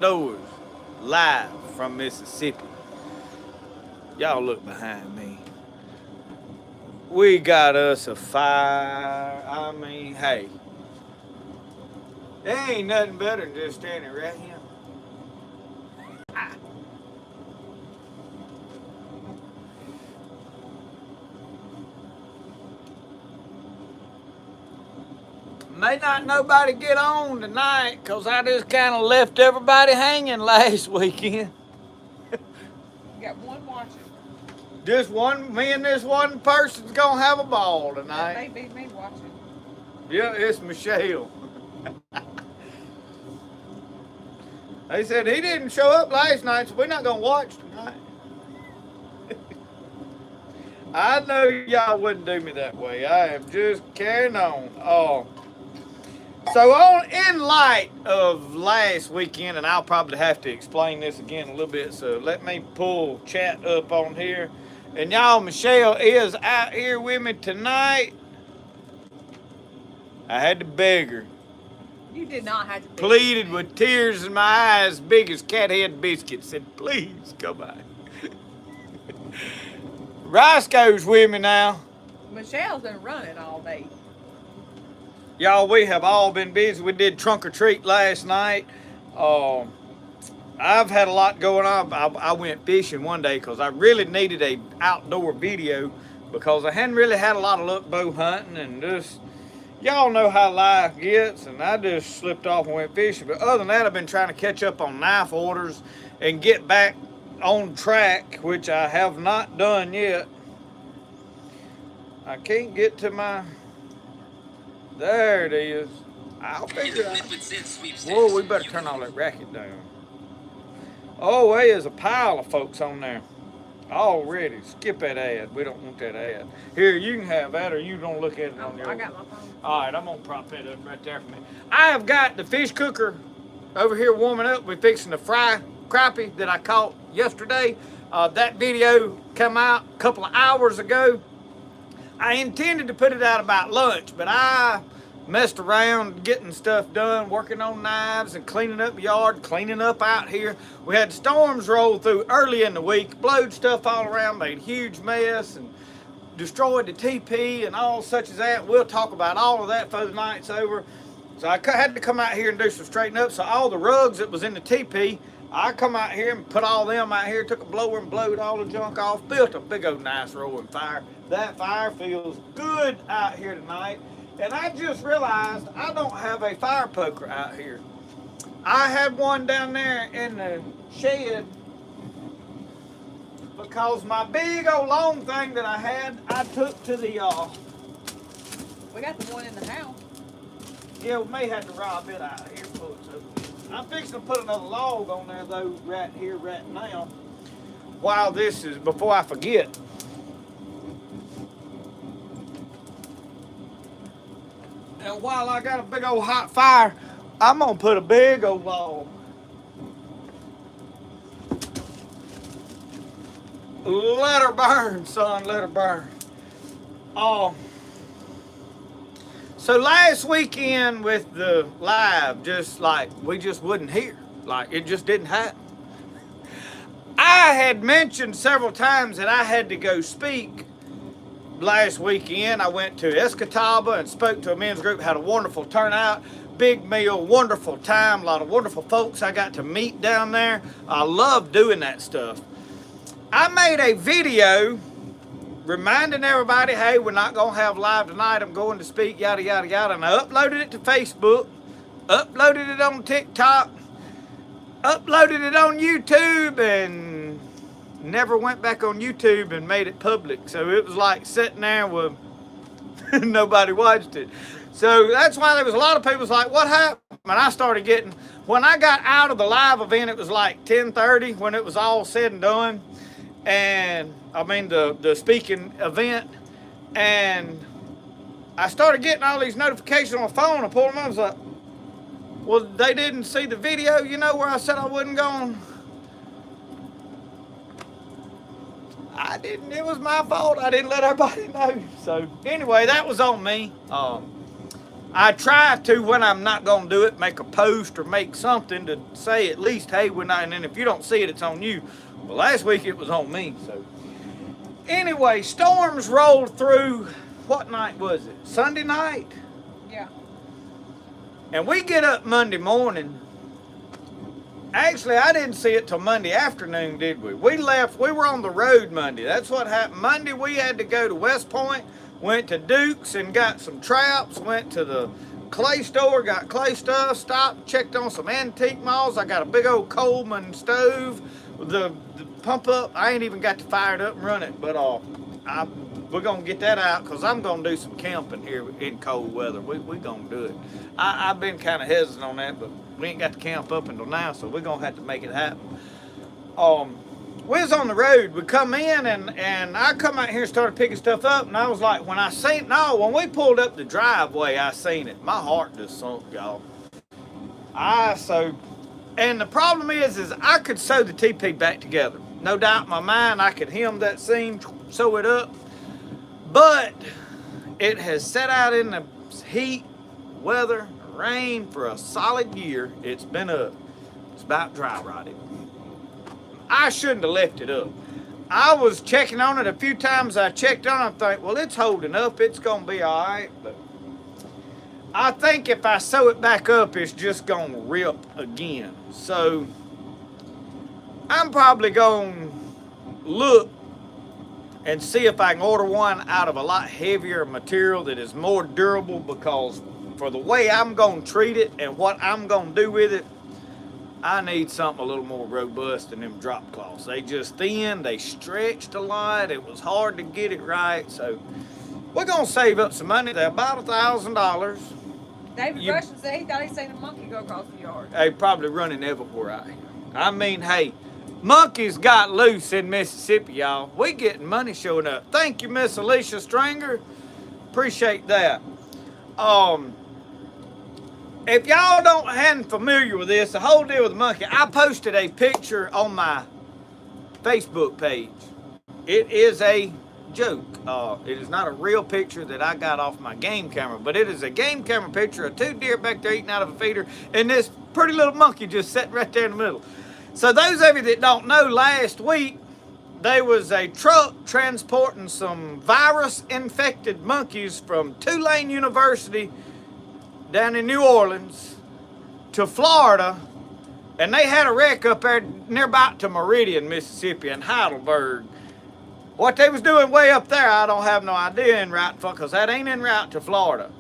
Outdoors, live from Mississippi. Y'all look behind me. We got us a fire. I mean, hey, there ain't nothing better than just standing right here. May not nobody get on tonight because I just kind of left everybody hanging last weekend. You got one watching. Just one, me and this one person's gonna have a ball That tonight. may be me watching. Yeah, it's Michelle. They said he didn't show up last night, so we're not gonna watch tonight. I know y'all wouldn't do me that way. I am just carrying on. Oh. So on in light of last weekend, and I'll probably have to explain this again a little bit, so let me pull chat up on here. And y'all, Michelle is out here with me tonight. I had to beg her. You did not have to be. Pleaded with tears in my eyes, big as cat head biscuits. Said, please come by. Roscoe's with me now. Michelle's been running all day. Y'all, we have all been busy. We did trunk or treat last night. I've had a lot going on. I went fishing one day because I really needed a outdoor video because I hadn't really had a lot of luck bow hunting and just, y'all know how life gets, and I just slipped off and went fishing. But other than that, I've been trying to catch up on knife orders and get back on track, which I have not done yet. I can't get to my... There it is. I'll figure it out. Whoa, we better turn all that racket down. Oh, there is a pile of folks on there already. Skip that ad. We don't want that ad. Here, you can have that, or you don't look at it on your... I got my phone. All right, I'm going to prop that up right there for me. I have got the fish cooker over here warming up. We're fixing to fry crappie that I caught yesterday. That video came out a couple of hours ago. I intended to put it out about lunch, but I messed around getting stuff done, working on knives and cleaning up the yard, cleaning up out here. We had storms roll through early in the week, blowed stuff all around, made a huge mess, and destroyed the TP and all such as that. We'll talk about all of that before the night's over. So I had to come out here and do some straightening up. So all the rugs that was in the TP, I come out here and put all them out here, took a blower and blowed all the junk off, built a big old nice roaring fire. That fire feels good out here tonight. And I just realized I don't have a fire poker out here. I had one down there in the shed because my big old long thing that I had, I took to the, We got the one in the house. yeah, we may have to rob it out here, folks. I'm fixing to put another log on there, though, right here, right now, while this is, before I forget. And while I got a big old hot fire, I'm going to put a big old log. Let her burn, son, let her burn. So last weekend with the live, just like, we just wouldn't hear. Like, it just didn't happen. I had mentioned several times that I had to go speak last weekend. I went to Escatawba and spoke to a men's group, had a wonderful turnout, big meal, wonderful time, a lot of wonderful folks I got to meet down there. I love doing that stuff. I made a video reminding everybody, hey, we're not going to have live tonight. I'm going to speak, yada, yada, yada. And I uploaded it to Facebook, uploaded it on TikTok, uploaded it on YouTube, and never went back on YouTube and made it public. So it was like sitting there with nobody watched it. So that's why there was a lot of people like, what happened? And I started getting, when I got out of the live event, it was like 10:30 when it was all said and done. And I mean the speaking event, and I started getting all these notifications on my phone. I pulled them up. I was like, well, they didn't see the video, you know, where I said I wasn't going. I didn't. It was my fault. I didn't let everybody know. So anyway, that was on me. I try to, when I'm not going to do it, make a post or make something to say at least, hey, we're not. And then if you don't see it, it's on you. Well, last week it was on me. So anyway, storms rolled through. What night was it? Sunday night? Yeah. And we get up Monday morning. Actually, I didn't see it till Monday afternoon, did we? We left. We were on the road Monday. That's what happened. Monday, we had to go to West Point. Went to Duke's and got some traps. Went to the clay store, got clay stuff. Stopped, checked on some antique malls. I got a big old Coleman stove. The pump up, I ain't even got to fire it up and run it. But we're going to get that out because I'm going to do some camping here in cold weather. We're going to do it. I've been kind of hesitant on that, but we ain't got to camp up until now, so we're going to have to make it happen. We was on the road. We come in, and I come out here and started picking stuff up, and I was like, when we pulled up the driveway, I seen it. My heart just sunk, y'all. And the problem is I could sew the TP back together. No doubt in my mind, I could hem that seam, sew it up. But it has sat out in the heat, weather, rain for a solid year. It's been up. It's about dry rotted. I shouldn't have left it up. I was checking on it a few times. I checked on it. I think, well, it's holding up. It's going to be all right. But I think if I sew it back up, it's just going to rip again. So I'm probably going to look and see if I can order one out of a lot heavier material that is more durable, because for the way I'm going to treat it and what I'm going to do with it, I need something a little more robust than them drop cloths. They just thin, they stretched a lot, it was hard to get it right. So we're going to save up some money. They're about $1,000. David Russian said he thought he seen a monkey go across the yard. They probably running everywhere out here. I mean, hey, monkeys got loose in Mississippi, y'all. We getting money showing up. Thank you, Miss Alicia Stringer. Appreciate that. If y'all hadn't familiar with this, the whole deal with the monkey, I posted a picture on my Facebook page. It is a joke. It is not a real picture that I got off my game camera, but it is a game camera picture of two deer back there eating out of a feeder, and this pretty little monkey just sitting right there in the middle. So those of you that don't know, last week there was a truck transporting some virus-infected monkeys from Tulane University down in New Orleans to Florida, and they had a wreck up there nearby to Meridian, Mississippi, and Heidelberg. What they was doing way up there, I don't have no idea in route, because that ain't en route to Florida.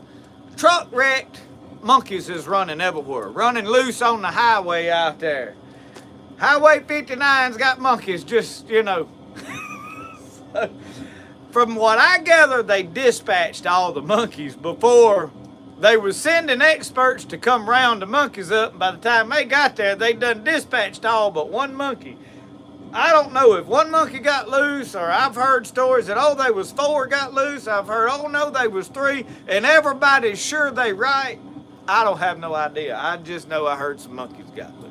Truck wrecked, monkeys is running everywhere, running loose on the highway out there. Highway 59's got monkeys just, From what I gather, they dispatched all the monkeys before they was sending experts to come round the monkeys up, and by the time they got there, they done dispatched all but one monkey. I don't know if one monkey got loose, or I've heard stories that, they was 4 got loose. I've heard, no, they was 3, and everybody's sure they right. I don't have no idea. I just know I heard some monkeys got loose.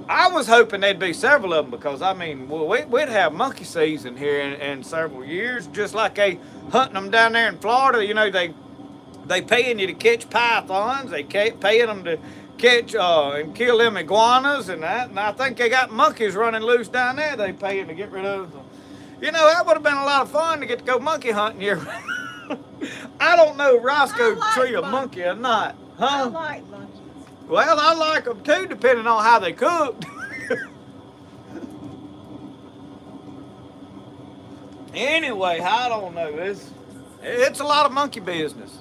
I was hoping there'd be several of them, because, we'd have monkey season here in several years, just like they hunting them down there in Florida. They paying you to catch pythons. They paying them to catch and kill them iguanas and that. And I think they got monkeys running loose down there. They paying to get rid of them. That would have been a lot of fun to get to go monkey hunting here. I don't know if Roscoe tree a monkey or not. Huh? I like monkeys. Well, I like them too, depending on how they cooked. Anyway, I don't know. It's a lot of monkey business.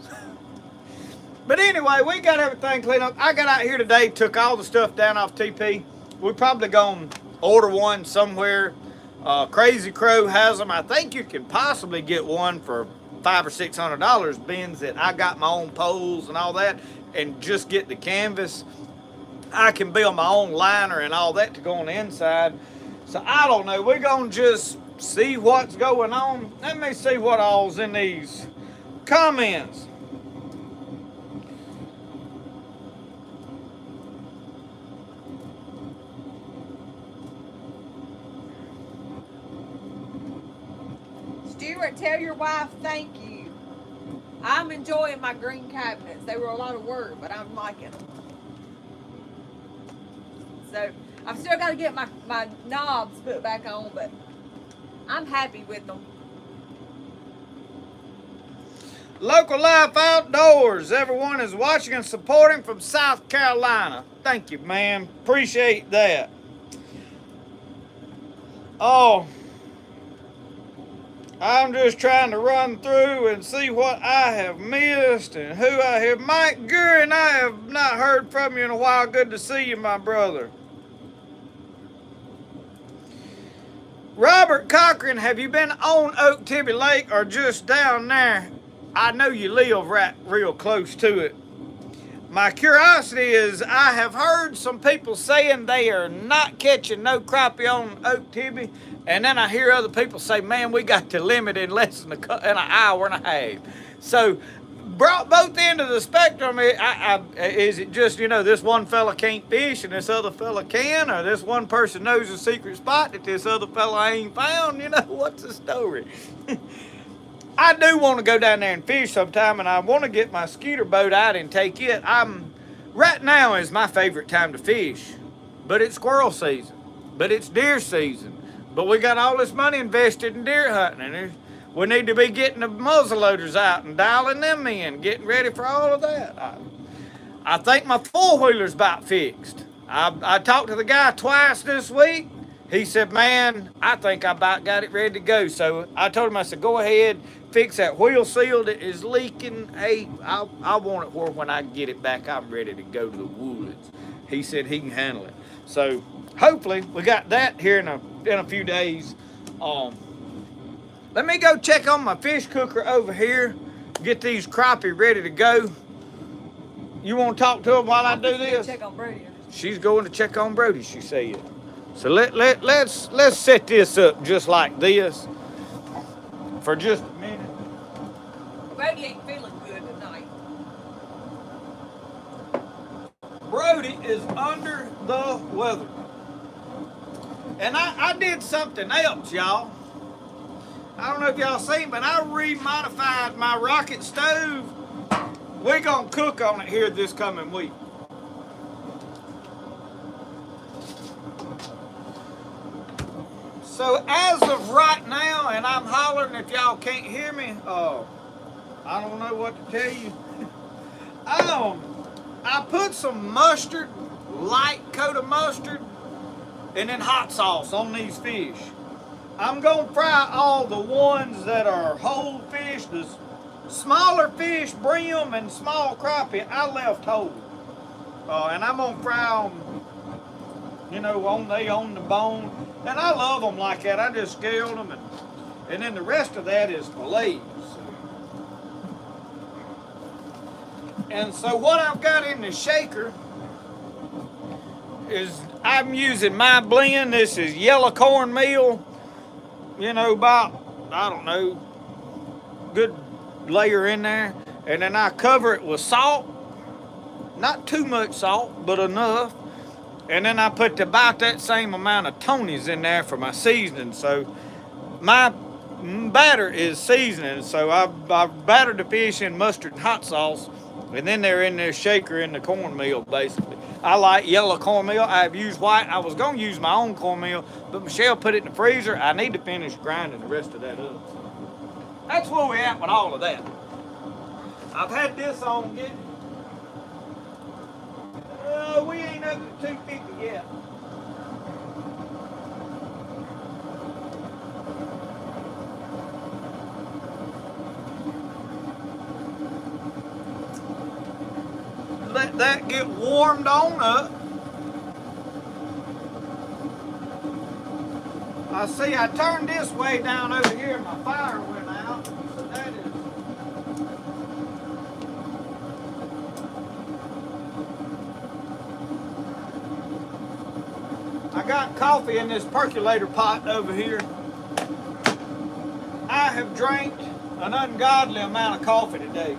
But anyway, we got everything cleaned up. I got out here today, took all the stuff down off TP. We're probably going to order one somewhere. Crazy Crow has them. I think you can possibly get one for $500 or $600, being that I got my own poles and all that, and just get the canvas. I can build my own liner and all that to go on the inside. So I don't know. We're going to just see what's going on. Let me see what all's in these comments. Stuart, tell your wife thank you. I'm enjoying my green cabinets. They were a lot of work, but I'm liking them. So I've still got to get my knobs put back on, but I'm happy with them. Local Life Outdoors. Everyone is watching and supporting from South Carolina. Thank you, man. Appreciate that. Oh, I'm just trying to run through and see what I have missed and who I have. Mike Gurin, I have not heard from you in a while. Good to see you, my brother. Robert Cochran, have you been on Okeechobee Lake or just down there? I know you live right real close to it. My curiosity is I have heard some people saying they are not catching no crappie on Okeechobee, and then I hear other people say, man, we got the limit in less than an hour and a half. So brought both ends of the spectrum. Is it just, this one fella can't fish and this other fella can, or this one person knows a secret spot that this other fella ain't found? What's the story? I do want to go down there and fish sometime, and I want to get my skeeter boat out and take it. Right now is my favorite time to fish, but it's squirrel season, but it's deer season, but we got all this money invested in deer hunting, and we need to be getting the muzzleloaders out and dialing them in, getting ready for all of that. I think my four-wheeler's about fixed. I talked to the guy twice this week. He said, man, I think I about got it ready to go. So I told him, I said, go ahead, fix that wheel seal that is leaking. Hey, I want it where when I get it back, I'm ready to go to the woods. He said he can handle it. So hopefully we got that here in a few days. Let me go check on my fish cooker over here, get these crappie ready to go. You want to talk to him while I do this? Check on Brody. She's going to check on Brody, she said. So let's set this up just like this for just a minute. Brody ain't feeling good tonight. Brody is under the weather. And I did something else, y'all. I don't know if y'all seen, but I remodified my rocket stove. We're gonna cook on it here this coming week. So as of right now, and I'm hollering if y'all can't hear me, I don't know what to tell you. I put some mustard, light coat of mustard, and then hot sauce on these fish. I'm gonna fry all the ones that are whole fish, the smaller fish, brim and small crappie, I left whole. And I'm gonna fry them, on the bone. And I love them like that. I just scaled them, and then the rest of that is fillets. And so what I've got in the shaker is I'm using my blend. This is yellow cornmeal, about, I don't know, good layer in there. And then I cover it with salt. Not too much salt, but enough. And then I put about that same amount of Tony's in there for my seasoning. So my batter is seasoning. So I've battered the fish in mustard and hot sauce. And then they're in their shaker in the cornmeal, basically. I like yellow cornmeal. I've used white. I was going to use my own cornmeal, but Michelle put it in the freezer. I need to finish grinding the rest of that up. That's where we're at with all of that. I've had this on getting... we ain't up to 250 yet. Let that get warmed on up. I see I turned this way down over here and my fire went out. So that is... I got coffee in this percolator pot over here. I have drank an ungodly amount of coffee today.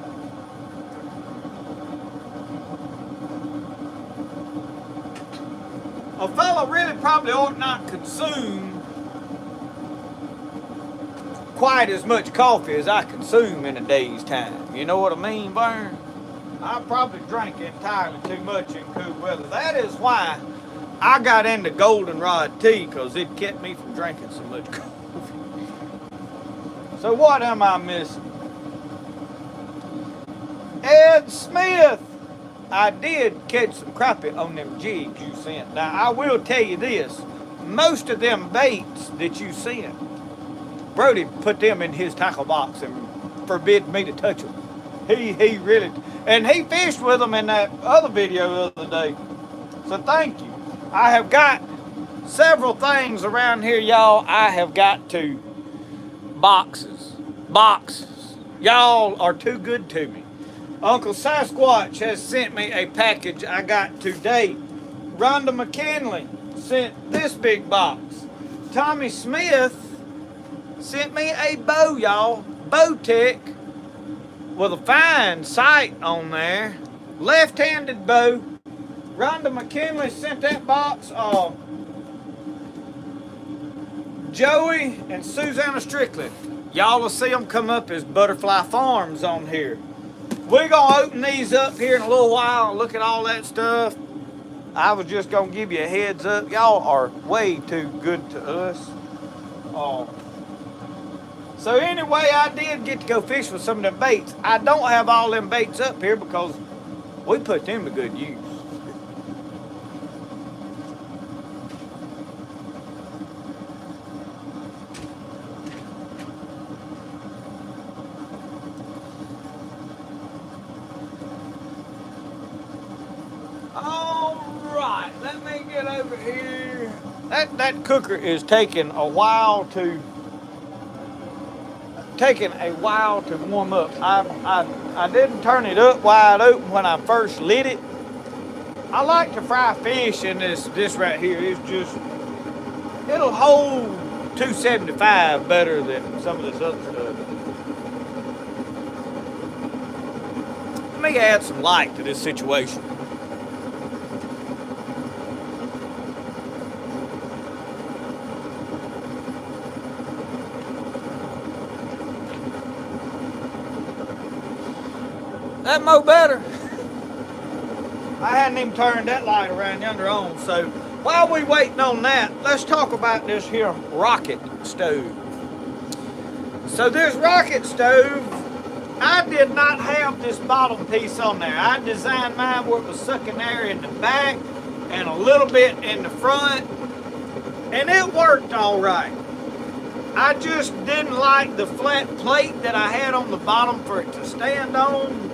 A fellow really probably ought not consume quite as much coffee as I consume in a day's time. You know what I mean, Vern? I probably drank entirely too much in cool weather. That is why I got into goldenrod tea, because it kept me from drinking so much coffee. So what am I missing? Ed Smith, I did catch some crappie on them jigs you sent. Now, I will tell you this. Most of them baits that you sent, Brody put them in his tackle box and forbid me to touch them. He really, and he fished with them in that other video the other day. So thank you. I have got several things around here, y'all. I have got to boxes. Y'all are too good to me. Uncle Sasquatch has sent me a package I got today. Rhonda McKinley sent this big box. Tommy Smith sent me a bow, y'all. Bowtech with a fine sight on there. Left-handed bow. Rhonda McKinley sent that box. Joey and Susanna Strickland. Y'all will see them come up as Butterfly Farms on here. We're going to open these up here in a little while and look at all that stuff. I was just going to give you a heads up. Y'all are way too good to us. So anyway, I did get to go fish with some of them baits. I don't have all them baits up here because we put them to good use. Let me get over here. That cooker is taking a while to warm up. I didn't turn it up wide open when I first lit it. I like to fry fish, and this right here is just, it'll hold 275 better than some of this other stuff. Let me add some light to this situation. That mo better. I hadn't even turned that light around yonder on. So while we waiting on that, let's talk about this here rocket stove. So this rocket stove, I did not have this bottom piece on there. I designed mine where it was sucking air in the back and a little bit in the front, and it worked all right. I just didn't like the flat plate that I had on the bottom for it to stand on.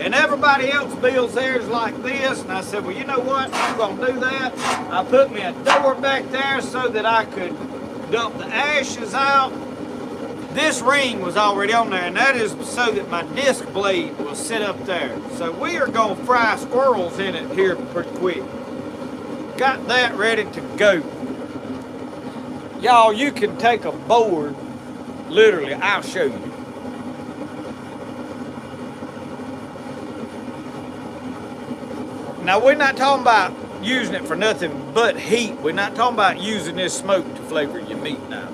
And everybody else builds theirs like this. And I said, well, you know what? I'm going to do that. I put me a door back there so that I could dump the ashes out. This ring was already on there, and that is so that my disc blade will sit up there. So we are going to fry squirrels in it here pretty quick. Got that ready to go. Y'all, you can take a board, literally, I'll show you. Now, we're not talking about using it for nothing but heat. We're not talking about using this smoke to flavor your meat now.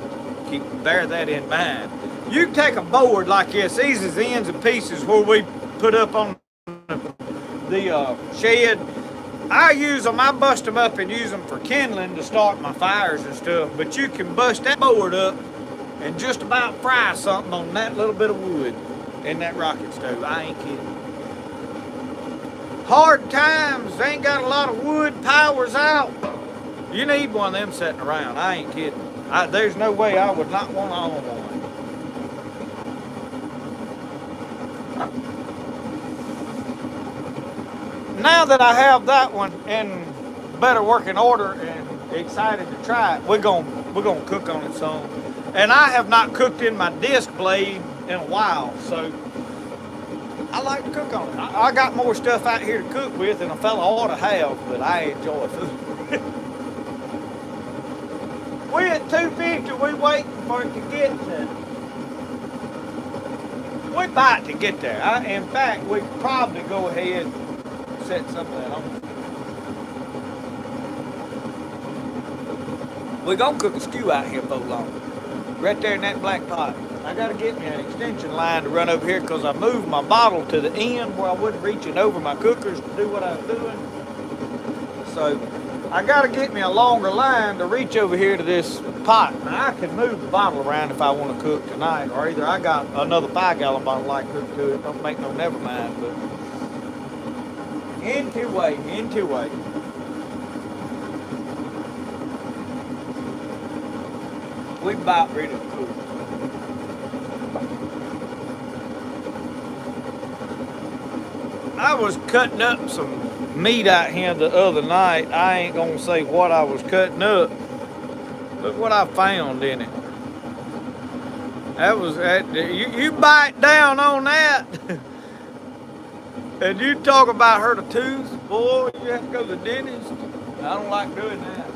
Bear that in mind. You can take a board like this. These is the ends and pieces where we put up on the shed. I use them, I bust them up and use them for kindling to start my fires and stuff. But you can bust that board up and just about fry something on that little bit of wood in that rocket stove. I ain't kidding. Hard times, ain't got a lot of wood, power's out. You need one of them sitting around. I ain't kidding. There's no way I would not want to own one. Now that I have that one in better working order and excited to try it, we're gonna cook on it some. And I have not cooked in my disc blade in a while, so I like to cook on it. I got more stuff out here to cook with than a fella ought to have, but I enjoy food. We at 250, we waiting for it to get to. We about to get there. In fact, we could probably go ahead and set some of that on. We're gonna cook a stew out here for long. Right there in that black pot. I gotta get me an extension line to run over here because I moved my bottle to the end where I wasn't reaching over my cookers to do what I was doing. So I gotta get me a longer line to reach over here to this pot. Now I can move the bottle around if I want to cook tonight, or either I got another 5-gallon bottle I cook to it. Don't make no never mind, but into way. We about ready to cook. I was cutting up some meat out here the other night. I ain't gonna say what I was cutting up. Look what I found in it. That was you bite down on that, and you talk about hurt a tooth, boy. You have to go to the dentist. I don't like doing that.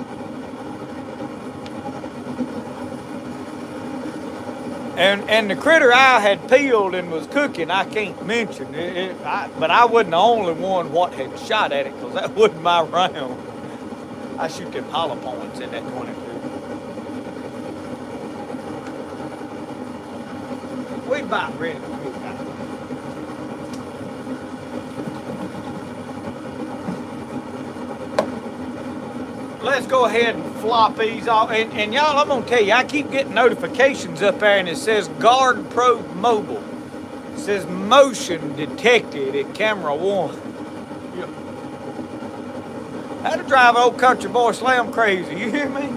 And the critter I had peeled and was cooking, I can't mention it, but I wasn't the only one what had shot at it because that wasn't my round. I shoot them hollow points in that 22. We about ready to cook now. Let's go ahead and flop these off. And y'all, I'm gonna tell you, I keep getting notifications up there and it says Guard Pro Mobile. It says motion detected at camera 1. Yeah. That'll drive old country boy Slam crazy, you hear me?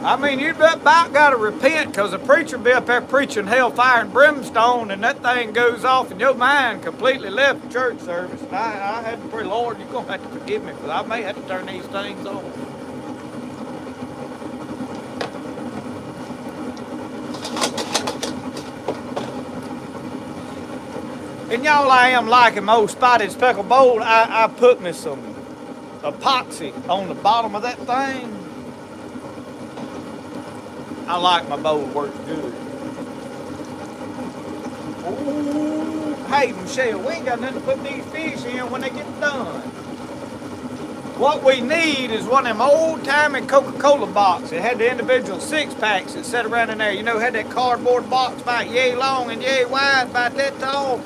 I mean, you about got to repent because the preacher be up there preaching hellfire and brimstone, and that thing goes off, and your mind completely left the church service. And I had to pray, Lord, you're going to have to forgive me because I may have to turn these things off. And y'all, I am liking my old spotted speckled bowl. I put me some epoxy on the bottom of that thing. I like my bowl, works good. Ooh, hey, Michelle, we ain't got nothing to put these fish in when they get done. What we need is one of them old-timey Coca-Cola boxes. It had the individual 6-packs that sat around in there. You know, had that cardboard box about yay long and yay wide, about that tall.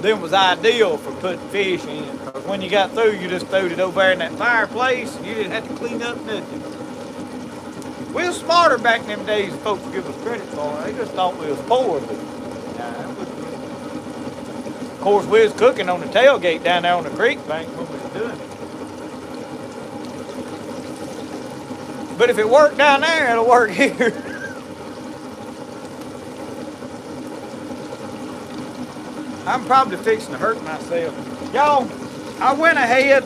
Them was ideal for putting fish in. Because when you got through, you just throwed it over there in that fireplace, and you didn't have to clean up nothing. We was smarter back in them days than folks give us credit for. They just thought we was poor. But, of course, we was cooking on the tailgate down there on the creek bank when we was doing it. But if it worked down there, it'll work here. I'm probably fixing to hurt myself. Y'all, I went ahead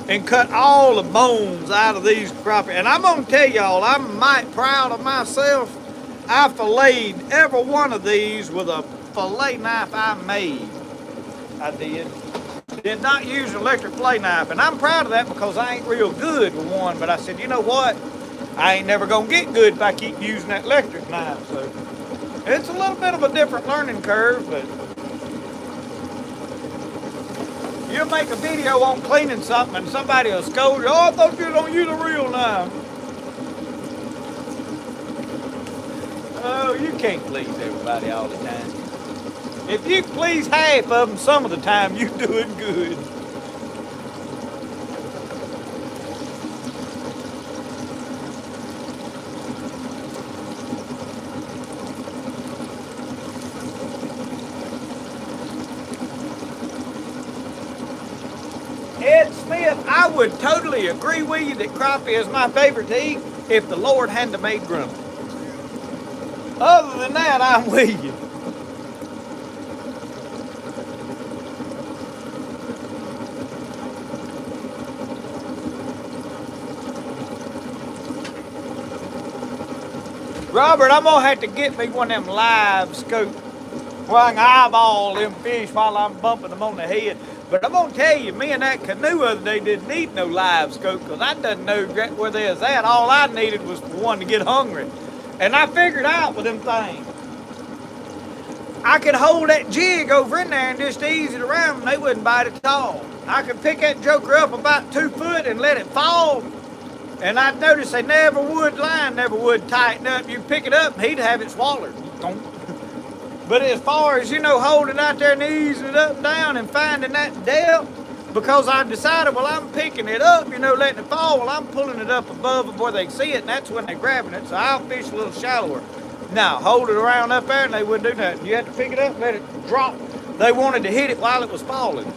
and cut all the bones out of these crappie. And I'm gonna tell y'all, I'm mighty proud of myself. I filleted every one of these with a fillet knife I made. I did. Did not use an electric fillet knife. And I'm proud of that because I ain't real good with one. But I said, you know what? I ain't never gonna get good if I keep using that electric knife. So it's a little bit of a different learning curve, but you'll make a video on cleaning something and somebody will scold you, oh, I thought you don't use a real knife. Oh, you can't please everybody all the time. If you please half of them some of the time, you're doing good. Ed Smith, I would totally agree with you that crappie is my favorite to eat if the Lord hadn't have made grumpy. Other than that, I'm with you. Robert, I'm gonna have to get me one of them live scopes where I can eyeball them fish while I'm bumping them on the head. But I'm gonna tell you, me and that canoe the other day didn't need no live scope because I didn't know where they was at. All I needed was for one to get hungry. And I figured out with them things, I could hold that jig over in there and just ease it around and they wouldn't bite at all. I could pick that joker up about 2 foot and let it fall. And I'd notice they never would tighten up. You'd pick it up and he'd have it swallowed. But as far as, holding out there and easing it up and down and finding that depth, because I decided, well, I'm picking it up, letting it fall, well, I'm pulling it up above them where they can see it, and that's when they're grabbing it. So I'll fish a little shallower. Now, hold it around up there and they wouldn't do nothing. You had to pick it up and let it drop. They wanted to hit it while it was falling.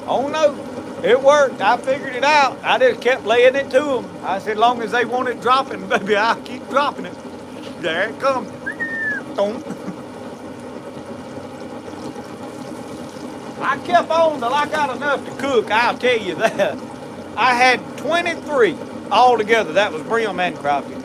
Oh no, it worked. I figured it out. I just kept laying it to them. I said, as long as they want it dropping, baby, I'll keep dropping it. There it comes. I kept on till I got enough to cook, I'll tell you that. I had 23 altogether. That was brim and crappie.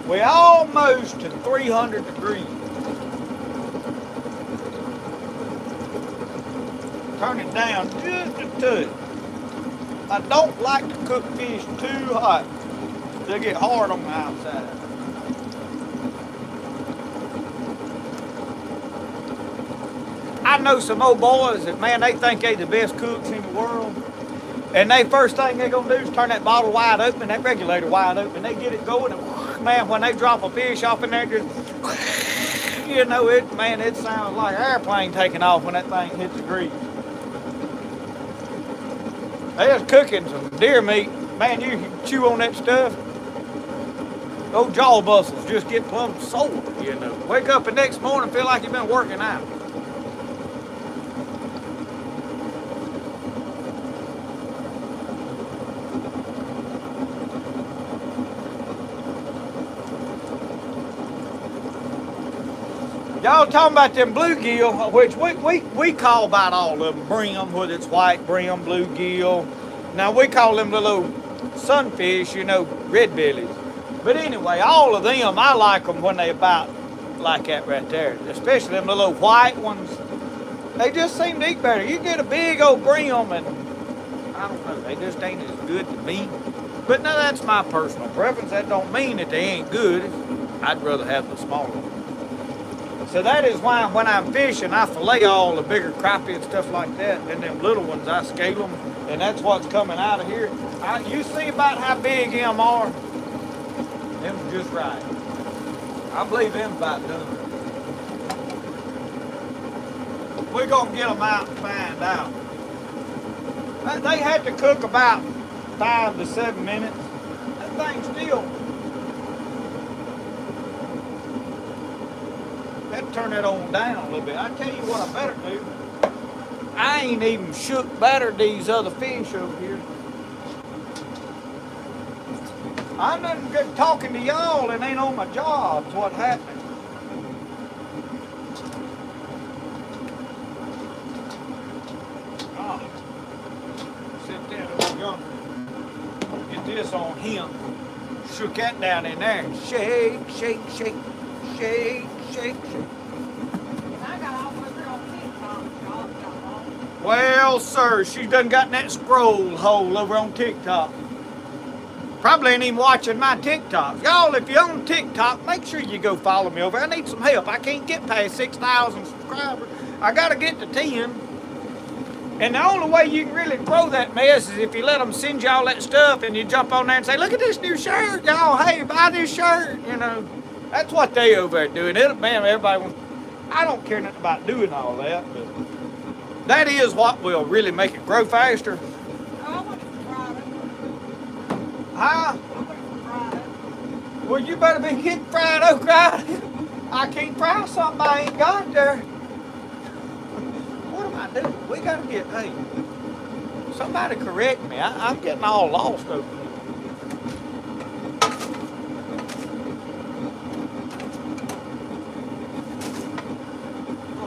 We almost to 300 degrees. Turn it down just a touch. I don't like to cook fish too hot. They get hard on the outside. I know some old boys that, man, they think they the best cooks in the world. And they first thing they're gonna do is turn that bottle wide open, that regulator wide open. They get it going, and man, when they drop a fish off in there, just it sounds like an airplane taking off when that thing hits the grease. They was cooking some deer meat. Man, you can chew on that stuff. Those jaw muscles just get plumb sore, Wake up the next morning, feel like you've been working out. Y'all talking about them bluegill, which we call about all of them brim, whether it's white brim, bluegill. Now we call them the little sunfish, red bellies. But anyway, all of them, I like them when they about like that right there. Especially them little white ones. They just seem to eat better. You get a big old brim and I don't know, they just ain't as good to me. But now that's my personal preference. That don't mean that they ain't good. I'd rather have the smaller ones. So that is why when I'm fishing, I fillet all the bigger crappie and stuff like that, and them little ones, I scale them, and that's what's coming out of here. You see about how big them are? Them's just right. I believe them about done. We're going to get them out and find out. They had to cook about 5 to 7 minutes. That thing still... Had to turn that on down a little bit. I tell you what I better do. I ain't even battered these other fish over here. I'm not good talking to y'all and ain't on my job's what happened. Oh. Sit down over yonder. Get this on him. Shook that down in there. Shake, shake, shake, shake. Shake. Well, sir, she done got that scroll hole over on TikTok. Probably ain't even watching my TikTok. Y'all, if you're on TikTok, make sure you go follow me over. I need some help. I can't get past 6,000 subscribers. I got to get to 10. And the only way you can really grow that mess is if you let them send y'all that stuff and you jump on there and say, look at this new shirt, y'all. Hey, buy this shirt, That's what they over there doing. Man, everybody wants, I don't care nothing about doing all that, but that is what will really make it grow faster. I want some fried. Huh? I want some fried. Well, you better be getting fried okra. I can't fry something I ain't got there. What am I doing? We gotta get paid. Somebody correct me. I'm getting all lost over here.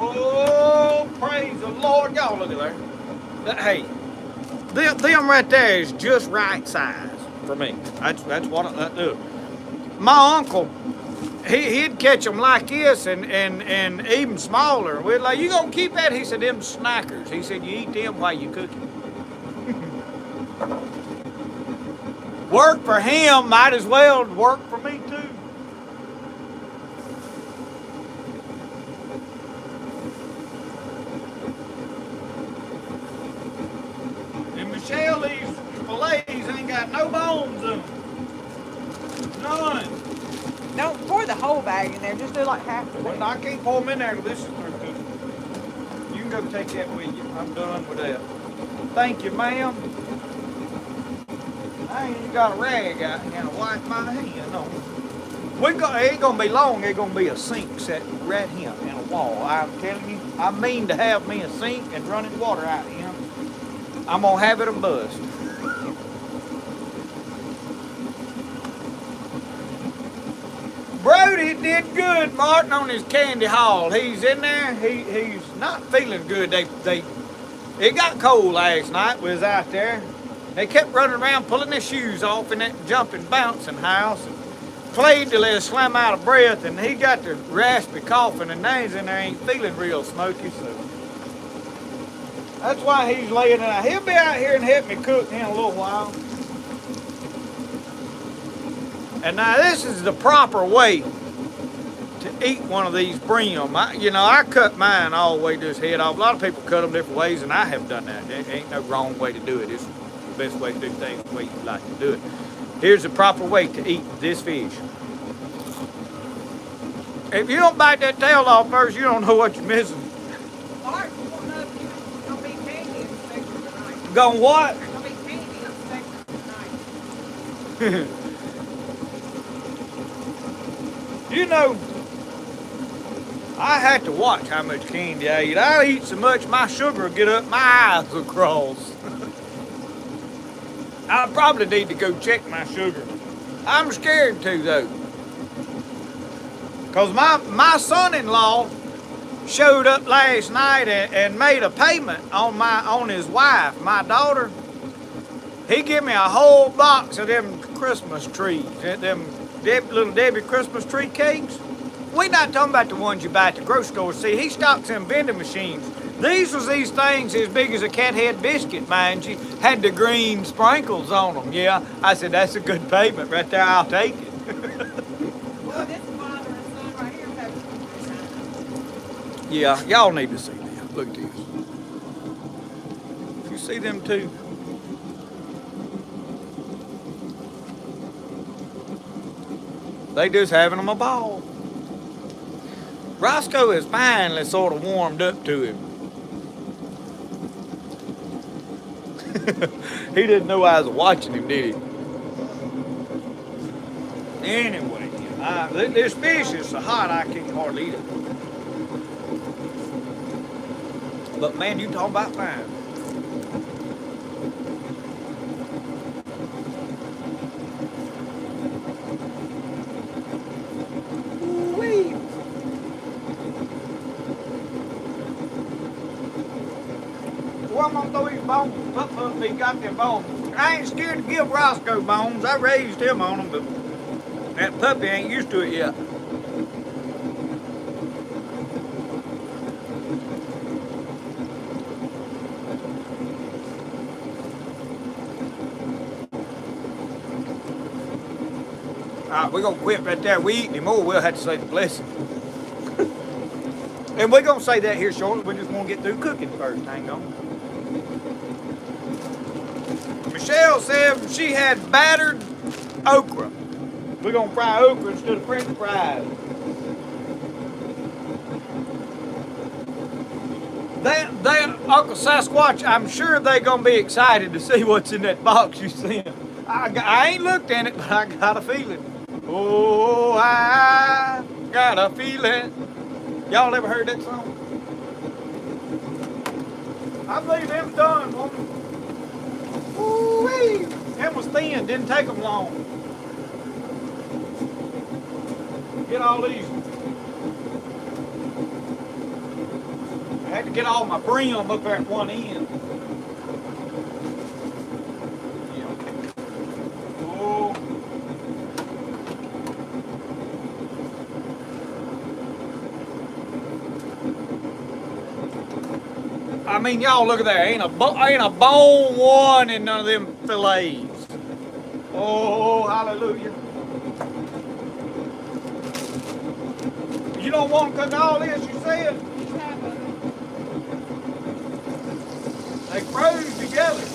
Oh, praise the Lord. Y'all look at there. Hey, them right there is just right size for me. That's what I do. My uncle, he'd catch them like this and even smaller. We're like, you gonna keep that? He said, them snackers. He said, you eat them while you cook it. Work for him, might as well work for me too. And Michelle, these fillets ain't got no bones in them. None. Don't pour the whole bag in there. Just do like half the Well, bag. I can't pour them in there till this is through cooking. You can go take that with you. I'm done with that. Thank you, ma'am. I ain't even got a rag out here to wipe my hand on. It ain't gonna be long. It's gonna be a sink set right here in a wall. I'm telling you, I mean to have me a sink and running water out here. I'm gonna have it a bust. Brody did good, Martin, on his candy haul. He's in there. He's not feeling good. It got cold last night. We was out there. They kept running around pulling their shoes off in that jumping, bouncing house. And played till they slam out of breath, and he got the raspy coughing, and now he's in there ain't feeling real smoky. So that's why he's laying out. He'll be out here and help me cook in a little while. And now this is the proper way to eat one of these brim. I cut mine all the way to his head off. A lot of people cut them different ways, and I have done that. There ain't no wrong way to do it. It's the best way to do things the way you like to do it. Here's the proper way to eat this fish. If you don't bite that tail off first, you don't know what you're missing. Mark, you won't know if you're gonna be candy inspector tonight. Going what? You're gonna be candy inspector tonight. You know, I had to watch how much candy I eat. I eat so much my sugar will get up my eyes will cross. I probably need to go check my sugar. I'm scared to though. Cause my son-in-law showed up last night and made a payment on his wife, my daughter. He gave me a whole box of them Christmas trees, them little Debbie Christmas tree cakes. We're not talking about the ones you buy at the grocery store. See, he stocks them vending machines. These things as big as a cat head biscuit, mind you, had the green sprinkles on them. Yeah, I said, that's a good payment right there. I'll take it. Well, this father and son right here have. Yeah, y'all need to see them. Look at this. You see them too? They just having them a ball. Roscoe is finally sort of warmed up to him. He didn't know I was watching him, did he? Anyway, this fish is so hot I can't hardly eat it. But man, you talking about fine. Ooh-wee. Well, I'm gonna throw his bones. He got them bones. I ain't scared to give Roscoe bones. I raised him on them, but that puppy ain't used to it yet. All right, we're gonna quit right there. We eat any more, we'll have to say the blessing. And we're gonna say that here shortly. We just want to get through cooking first. Hang on. Michelle said she had battered okra. We're gonna fry okra instead of French fries. Uncle Sasquatch, I'm sure they're gonna be excited to see what's in that box you sent. I ain't looked in it, but I got a feeling. Oh, I got a feeling. Y'all ever heard that song? I believe them done, woman. Ooh-wee. Them was thin, didn't take them long. Get all these. I had to get all my brim up there at one end. Yeah. Oh. I mean, y'all look at that. Ain't a bone one in none of them fillets. Oh, hallelujah. You don't want to cook all this, you said? They froze together.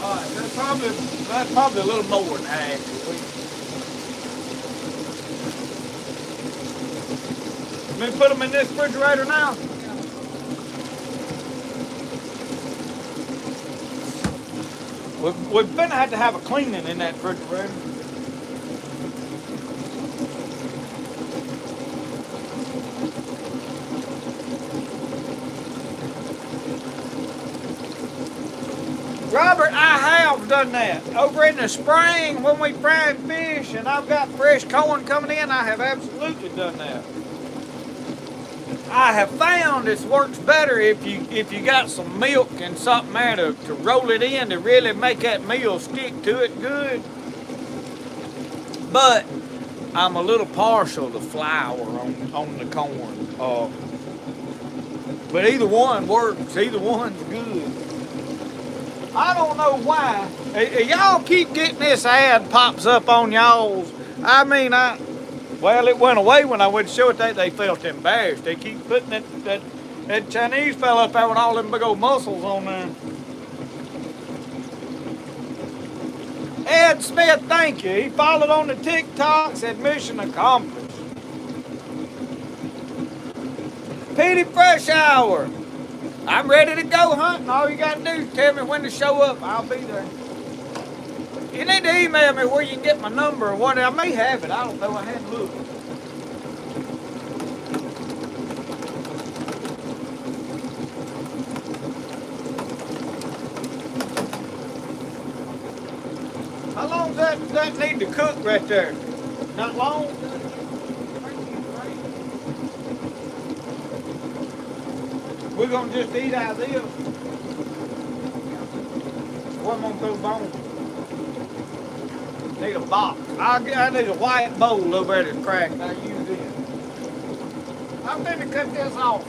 All right, that's probably a little more than half. Let me put them in this refrigerator now. We're gonna have to have a cleaning in that refrigerator. Robert, I have done that. Over in the spring when we fried fish and I've got fresh corn coming in, I have absolutely done that. I have found it works better if you got some milk and something there to roll it in to really make that meal stick to it good. But I'm a little partial to flour on the corn. But either one works. Either one's good. I don't know why. Y'all keep getting this ad pops up on y'all's. I mean, well, it went away when I went to show it. They felt embarrassed. They keep putting that Chinese fella up there with all them big old muscles on there. Ed Smith, thank you. He followed on the TikTok, said mission accomplished. Petey Fresh Hour. I'm ready to go hunting. All you got to do is tell me when to show up. I'll be there. You need to email me where you can get my number or what. I may have it. I don't know. I hadn't looked. How long does that need to cook right there? Not long? We're going to just eat out of this. What am I going to throw bones? Need a box. I need a white bowl over there that's cracked. I use it. I'm going to cut this off.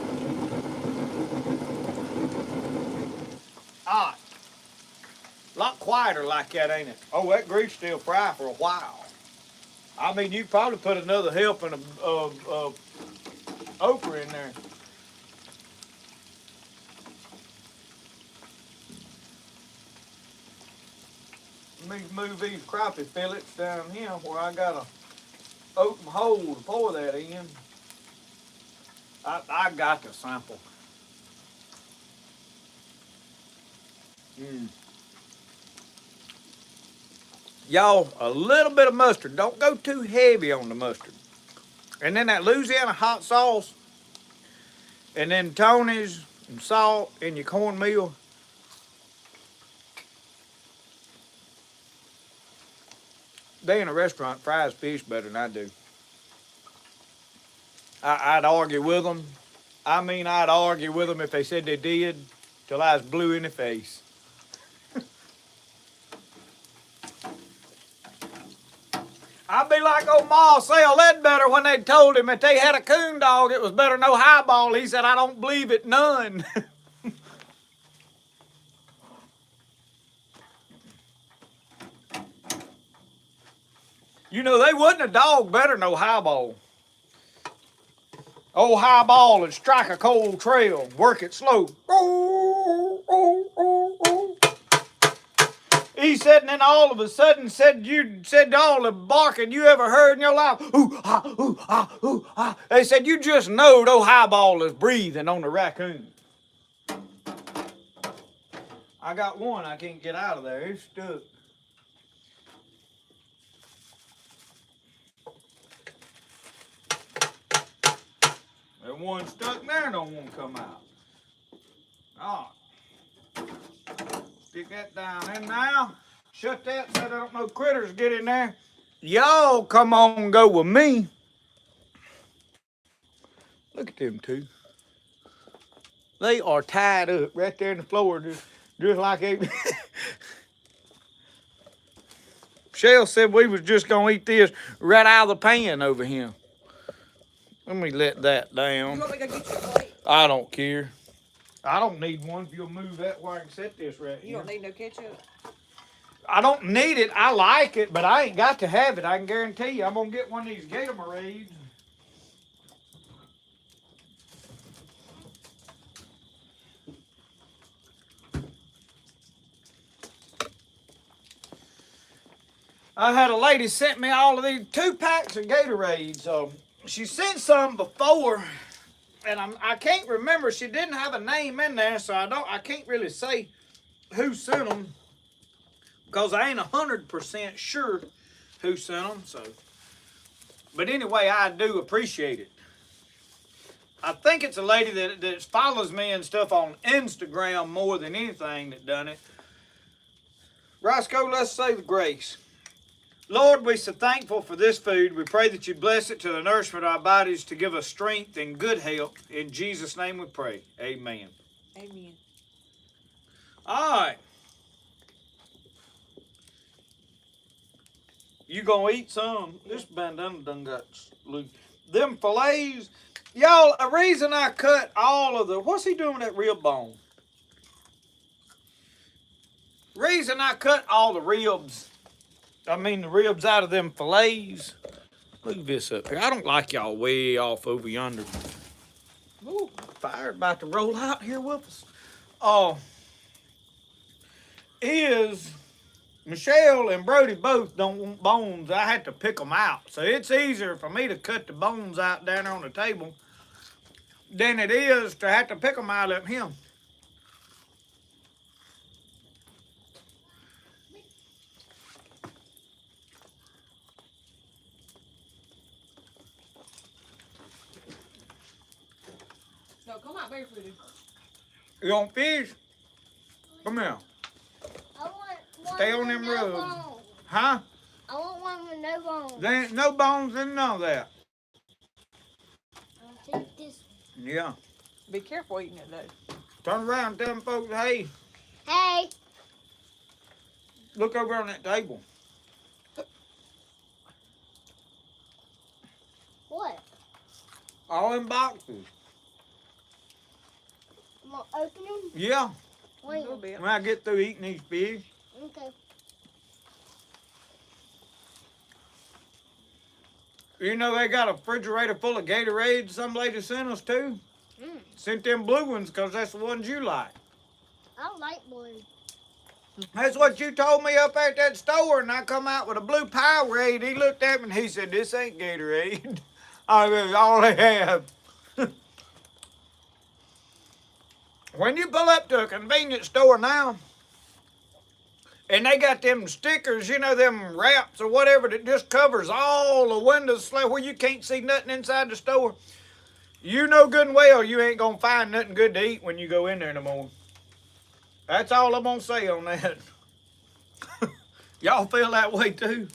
Alright. A lot quieter like that, ain't it? Oh, that grease still fry for a while. I mean, you probably put another helping of okra in there. Let me move these crappie fillets down here where I got a open hole to pour that in. I got the sample. Y'all, a little bit of mustard. Don't go too heavy on the mustard. And then that Louisiana hot sauce. And then Tony's and salt in your cornmeal. They in a restaurant fries fish better than I do. I'd argue with them. I mean, I'd argue with them if they said they did till I was blue in the face. I'd be like old Marcel Ledbetter when they told him if they had a coon dog, it was better no highball. He said, I don't believe it none. You know, they wasn't a dog better no highball. Old highball would strike a cold trail, work it slow. He said, and then all of a sudden said all the barking you ever heard in your life. Ooh, ah, ooh, ah, ooh, ah. They said, you just know old highball is breathing on the raccoon. I got one I can't get out of there. It's stuck. That one stuck there don't want to come out. All right. Stick that down in now. Shut that so there don't no critters get in there. Y'all come on and go with me. Look at them two. They are tied up right there in the floor, just like a. Shell said we was just gonna eat this right out of the pan over here. Let me let that down. You want me to go get your plate? I don't care. I don't need one. If you'll move that way, I can set this right here. You don't need no ketchup? I don't need it. I like it, but I ain't got to have it. I can guarantee you. I'm gonna get one of these Gatorades. I had a lady sent me all of these 2 packs of Gatorades. So she sent some before, and I can't remember. She didn't have a name in there, so I can't really say who sent them because I ain't 100% sure who sent them. So, but anyway, I do appreciate it. I think it's a lady that follows me and stuff on Instagram more than anything that done it. Roscoe, let's say the grace. Lord, we're so thankful for this food. We pray that you bless it to the nourishment of our bodies to give us strength and good health. In Jesus' name we pray. Amen. Amen. All right. You gonna eat some? This bandana done got loose. Them fillets, y'all. A reason I cut all of the. What's he doing with that rib bone? Reason I cut all the ribs. I mean the ribs out of them fillets. Look at this up here. I don't like y'all way off over yonder. Ooh, fire about to roll out here with us. Is Michelle and Brody both don't want bones. I had to pick them out. So it's easier for me to cut the bones out down on the table than it is to have to pick them out of him. No, come out barefooted. You want fish? Come here. I want one Stay on with them no roads. bones. Huh? I want one with no bones. There ain't no bones in none of that. I'll take this one. Yeah. Be careful eating it though. Turn around and tell them folks, hey, Hey, look over on that table. what? All in boxes. I'm gonna open them? Yeah. A Wait. little bit. When I get through eating these fish. Okay. You know they got a refrigerator full of Gatorades some lady sent us too. Mm. Sent them blue ones because that's the ones you like. I like blue. That's what you told me up at that store, and I come out with a blue Powerade. He looked at me and he said, "This ain't Gatorade." I mean, all they have. When you pull up to a convenience store now, and they got them stickers, you know, them wraps or whatever that just covers all the windows where you can't see nothing inside the store, you know good and well you ain't gonna find nothing good to eat when you go in there no more. That's all I'm gonna say on that. Y'all feel that way too?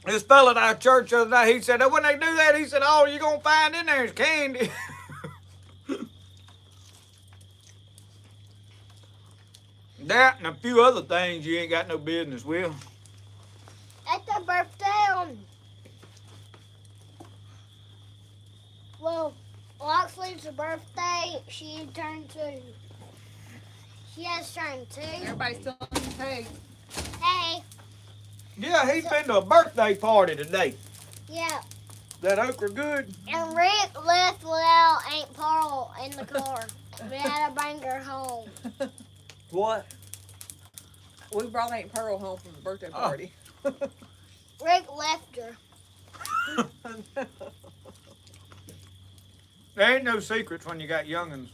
This fella at our church the other day, he said, when they do that, he said, all you're going to find in there is candy. That and a few other things you ain't got no business with. It's her birthday on. Well, Loxley's birthday. She turned 2. She has turned 2. Everybody's telling you, hey. Hey. Yeah, he's been to a birthday party today. Yeah. That okra good? And Rick left without Aunt Pearl in the car. We had to bring her home. What? We brought Aunt Pearl home from the birthday party. Rick left her. There ain't no secrets when you got young'uns.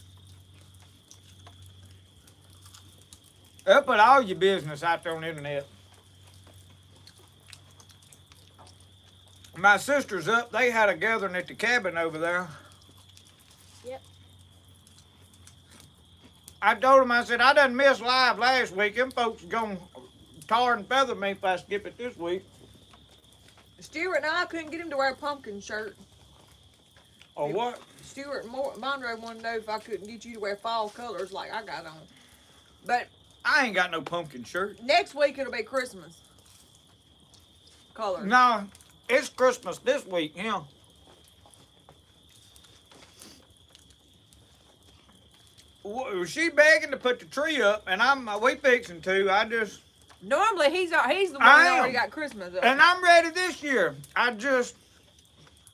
They'll put all your business out there on the internet. My sister's up. They had a gathering at the cabin over there. I told him, I said, I done missed live last week. Them folks gonna tar and feather me if I skip it this week. Stuart and I couldn't get him to wear a pumpkin shirt. Or what? Stuart and Monroe wanted to know if I couldn't get you to wear fall colors like I got on. But I ain't got no pumpkin shirt. next week it'll be Christmas colors. No, it's Christmas this week, yeah. She begging to put the tree up, and we fixing to. Normally he's the one that already got Christmas up. And I'm ready this year. I've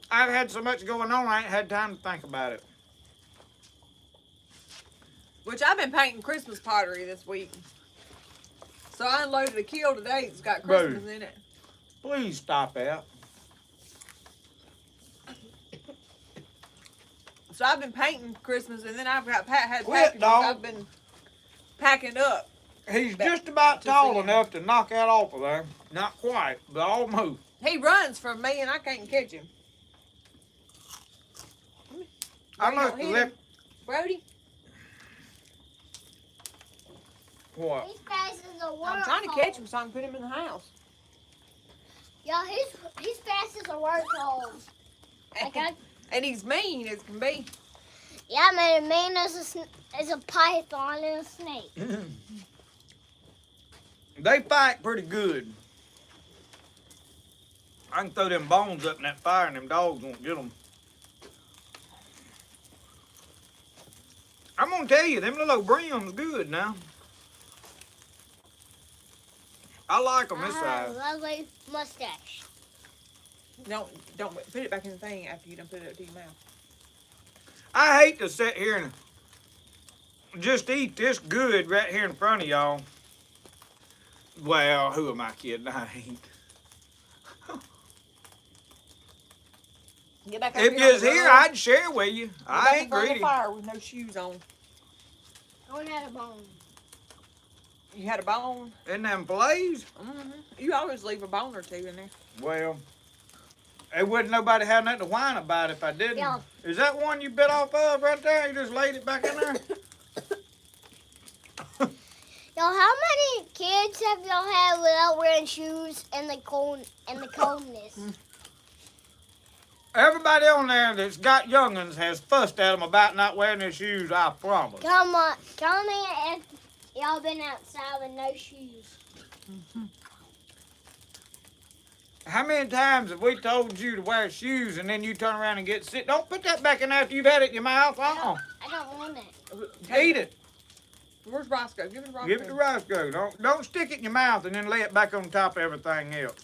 had so much going on, I ain't had time to think about it. Which I've been painting Christmas pottery this week. So I unloaded a kiln today that's got Christmas in it. Please stop that. So I've been painting Christmas, and then I've had packages dog. I've been packing up. He's just about tall enough to knock that off of there. Not quite, but almost. He runs from me, and I can't catch him. I must have left. Brody, What? He's fast as a work I'm trying to catch him so I can put him in the house. Y'all, he's fast as a work hole. And he's mean as can be. Yeah, man, it mean as a python and a snake. They fight pretty good. I can throw them bones up in that fire and them dogs won't get them. I'm gonna tell you, them little brims good now. I like them this size. Lovely mustache. Don't put it back in the thing after you done put it up to your mouth. I hate to sit here and just eat this good right here in front of y'all. Well, who am I kidding? I ain't. Get back If you was here, I'd share with you. I ain't greedy. Fire with no shoes on. I had a bone. You had a bone? In them fillets? Mm-hmm. You always leave a bone or two in there. Well, there wouldn't nobody have nothing to whine about if I didn't. Yeah. Is that one you bit off of right there? You just laid it back in there? Y'all, how many kids have y'all had without wearing shoes in the coldness? Everybody on there that's got young'uns has fussed at them about not wearing their shoes, I promise. Come on, tell me if y'all been outside with no shoes. How many times have we told you to wear shoes and then you turn around and get sick? Don't put that back in there after you've had it in your mouth. I don't want it. Eat it. Where's Roscoe? Give it to Roscoe. Give it to Roscoe. Don't stick it in your mouth and then lay it back on top of everything else.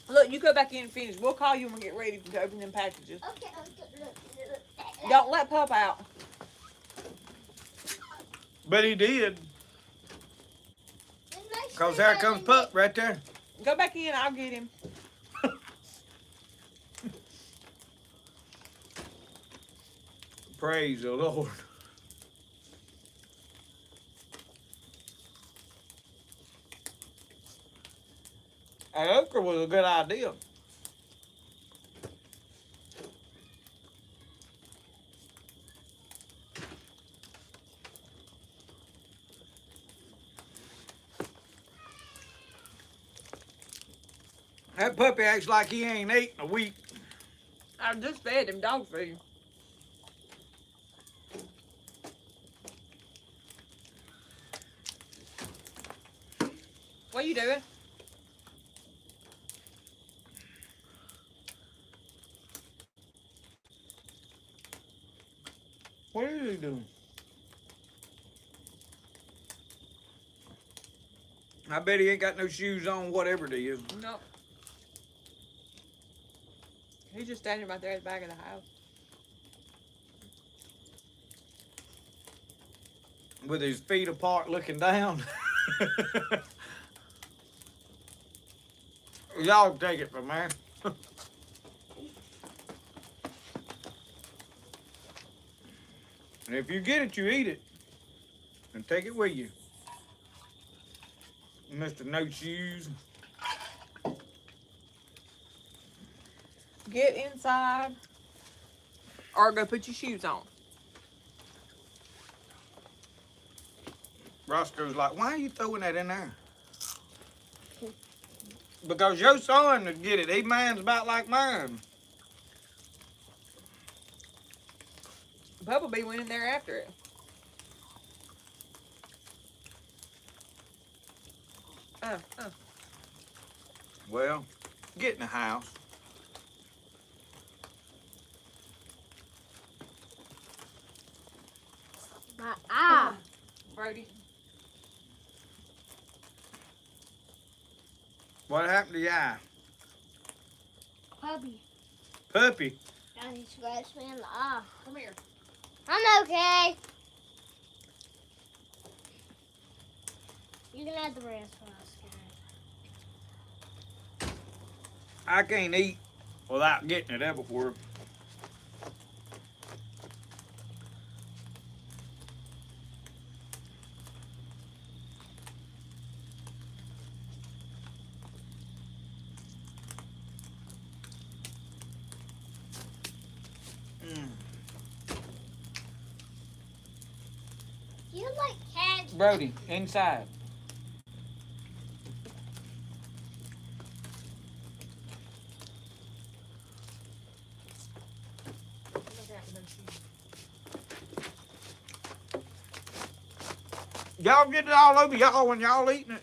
Look, you go back in and finish. We'll call you when we get ready to open them packages. Okay, look. Don't let Pup out. But he did. Because there comes Pup right there. Go back in. I'll get him. Praise the Lord. That okra was a good idea. That puppy acts like he ain't ate in a week. I just fed him dog food. What are you doing? What is he doing? I bet he ain't got no shoes on, whatever it is. No. He's just standing right there at the back of the house. With his feet apart looking down. Y'all take it from there. And if you get it, you eat it. And take it with you. Mr. No Shoes. Get inside or go put your shoes on. Roscoe's like, why are you throwing that in there? Because your son would get it. He mine's about like mine. Bubba B went in there after it. Uh. Well, get in the house. My eye. Brody. What happened to your eye? Puppy. Puppy. And he scratched me in the eye. Come here. I'm okay. You can have the rest when I was scared. I can't eat without getting it everywhere. You like cats? Brody, inside. Y'all get it all over y'all when y'all eating it.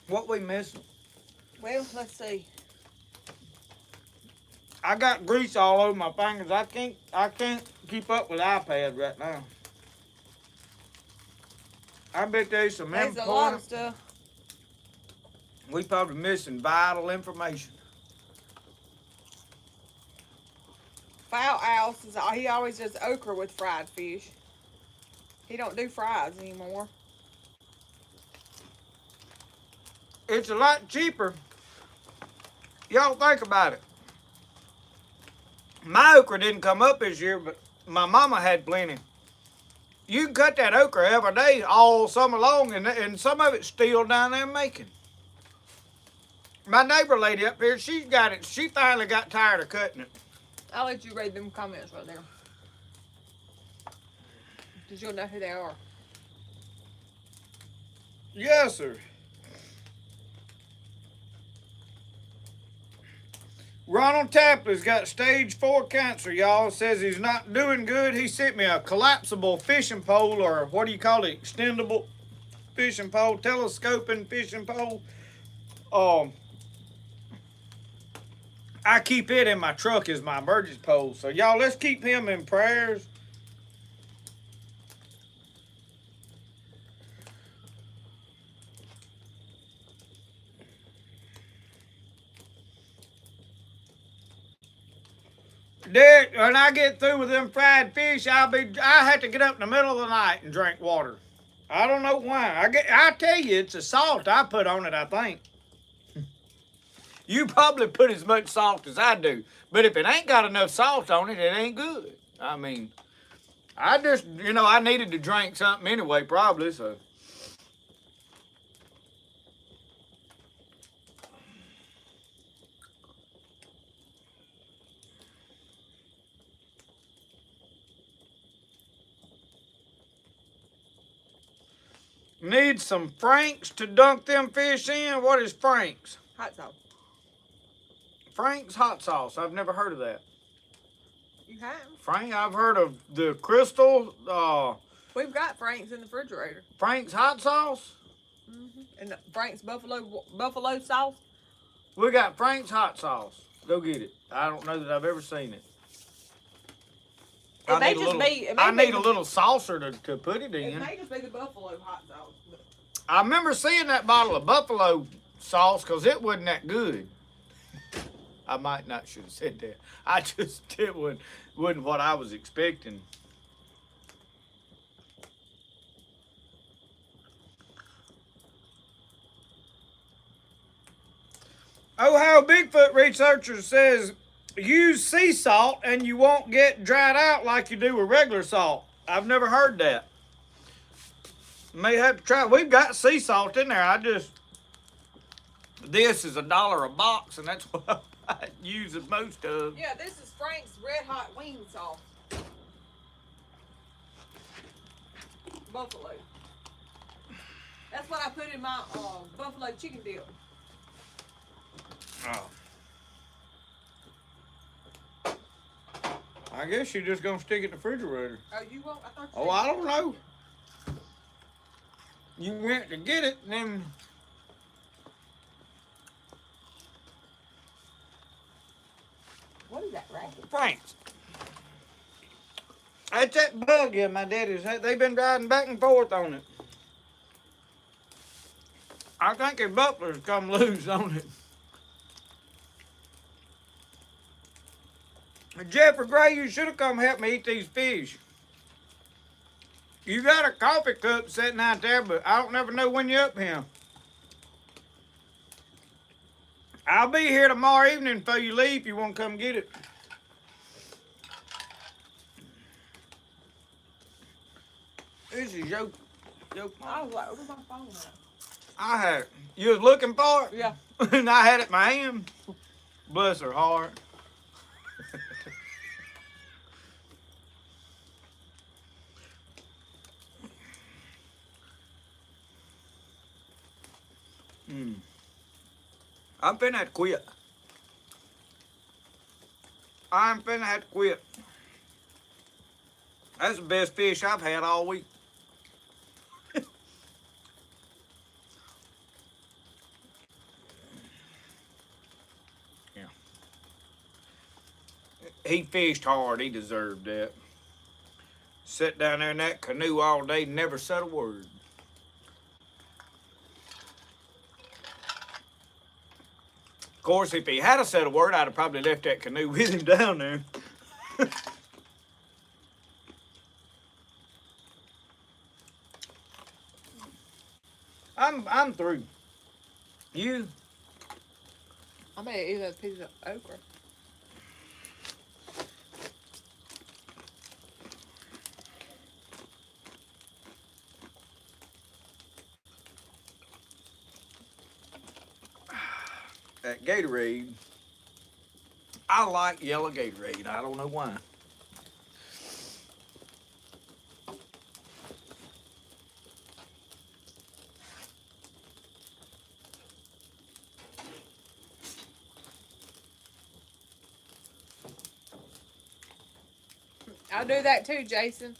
What we missing? Well, let's see. I got grease all over my fingers. I can't keep up with iPad right now. I bet there's some There's a lot of important. stuff. We probably missing vital information. Foul Alice is he always does okra with fried fish. He don't do fries anymore. It's a lot cheaper. Y'all think about it. My okra didn't come up this year, but my mama had plenty. You can cut that okra every day, all summer long, and some of it's still down there making. My neighbor lady up here, she's got it. She finally got tired of cutting it. I'll let you read them comments right there. Because you'll know who they are. Yes, sir. Ronald Tapley's got stage 4 cancer, y'all. Says he's not doing good. He sent me a collapsible fishing pole, or what do you call it? Extendable fishing pole, telescoping fishing pole. I keep it in my truck as my emergency pole. So y'all, let's keep him in prayers. Derek, when I get through with them fried fish, I have to get up in the middle of the night and drink water. I don't know why. I tell you, it's the salt I put on it, I think. You probably put as much salt as I do. But if it ain't got enough salt on it, it ain't good. I mean, I just, I needed to drink something anyway, probably, so. Need some Franks to dunk them fish in? What is Franks? Hot sauce. Frank's hot sauce. I've never heard of that. You have? Frank, I've heard of the Crystal, We've got Frank's in the refrigerator. Frank's hot sauce. And the Frank's buffalo sauce. We got Frank's hot sauce. Go get it. I don't know that I've ever seen it. It may just be. It may I be need the- a little saucer to put it It in. may just be the buffalo hot sauce. But I remember seeing that bottle of buffalo sauce because it wasn't that good. I might not should have said that. It wasn't what I was expecting. Ohio Bigfoot researcher says use sea salt and you won't get dried out like you do with regular salt. I've never heard that. May have to try. We've got sea salt in there. This is $1 a box, and that's what I use the most of. yeah, this is Frank's Red Hot Wing sauce. Buffalo. That's what I put in my buffalo chicken dip. Oh. I guess you're just gonna stick it in the refrigerator. Oh, you won't? I thought you Oh, I don't know. You went to get it, and then What is that racket? Frank's. That's that bug in my daddy's. They've been driving back and forth on it. I think his buckler's come loose on it. Jeffrey Gray, you should have come help me eat these fish. You got a coffee cup sitting out there, but I don't never know when you're up here. I'll be here tomorrow evening before you leave if you want to come get it. This is your I was like, where's my phone at? I had it. You was looking for it? Yeah. And I had it in my hand. Bless her heart. I'm finna have to quit. I'm finna have to quit. That's the best fish I've had all week. Yeah. He fished hard. He deserved that. Sat down there in that canoe all day, never said a word. Of course, if he had said a word, I'd have probably left that canoe with him down there. I'm through. You? I may eat those pieces of okra. That Gatorade. I like yellow Gatorade. I don't know why. I'll do that too, Jason.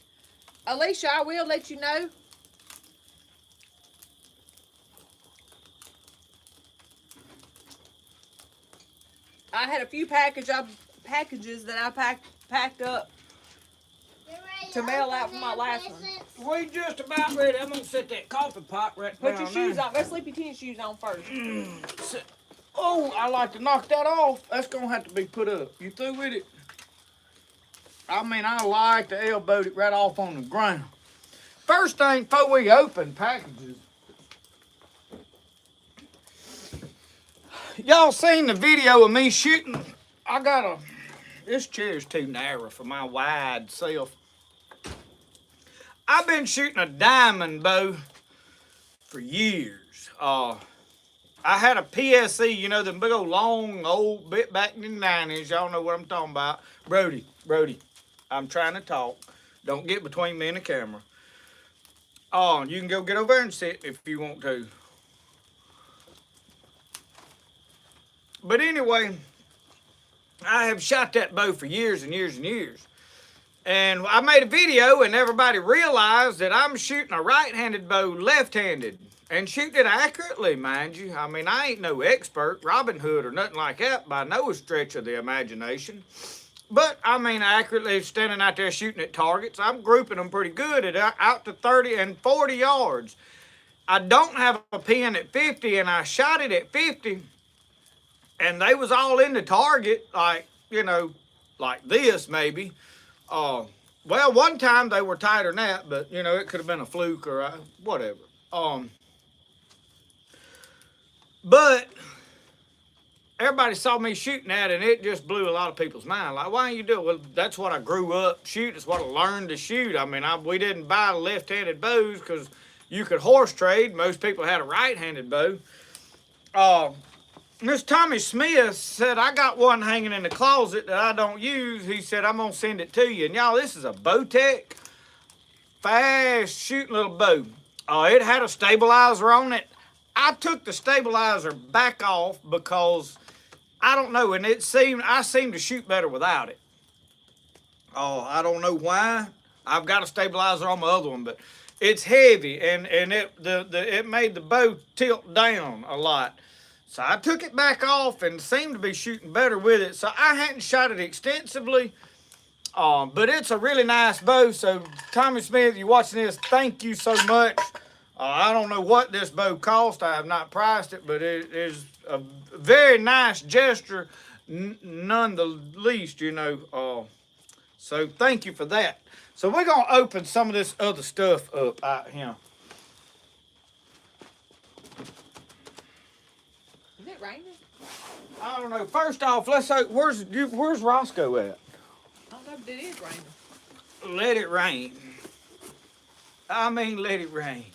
Alicia, I will let you know. I had a few packages that I packed up to mail out for my last one. We just about ready. I'm gonna set that coffee pot right Put down your shoes there. on. Go sleepy tennis shoes on first. Oh, I like to knock that off. That's gonna have to be put up. You through with it? I mean, I like to elbow it right off on the ground. First thing before we open packages. Y'all seen the video of me shooting? This chair's too narrow for my wide self. I've been shooting a diamond bow for years. I had a PSE, you know, the big old long old bit back in the 90s. Y'all know what I'm talking about. Brody, I'm trying to talk. Don't get between me and the camera. You can go get over there and sit if you want to. But anyway, I have shot that bow for years and years and years. And I made a video and everybody realized that I'm shooting a right-handed bow left-handed. And shooting it accurately, mind you. I mean, I ain't no expert, Robin Hood or nothing like that by no stretch of the imagination. But, I mean, accurately standing out there shooting at targets. I'm grouping them pretty good at out to 30 and 40 yards. I don't have a pin at 50 and I shot it at 50. And they was all in the target, like, you know, like this maybe. Well, one time they were tighter than that, but, you know, it could have been a fluke or whatever. But everybody saw me shooting that, and it just blew a lot of people's mind. Like, why don't you do it? Well, that's what I grew up shooting. It's what I learned to shoot. I mean, we didn't buy left-handed bows because you could horse trade. Most people had a right-handed bow. Miss Tommy Smith said, I got one hanging in the closet that I don't use. He said, I'm going to send it to you. And y'all, this is a Bowtech. fast shooting little bow. It had a stabilizer on it. I took the stabilizer back off because I don't know, and I seemed to shoot better without it. I don't know why. I've got a stabilizer on my other one, but it's heavy and it made the bow tilt down a lot. So I took it back off and seemed to be shooting better with it. So I hadn't shot it extensively, but it's a really nice bow. So Tommy Smith, you watching this, thank you so much. I don't know what this bow cost. I have not priced it, but it is a very nice gesture, none the least, you know. So thank you for that. So we're going to open some of this other stuff up out here. Is it raining? I don't know. First off, let's say, where's Roscoe at? I don't know, but it is raining. Let it rain. I mean, let it rain.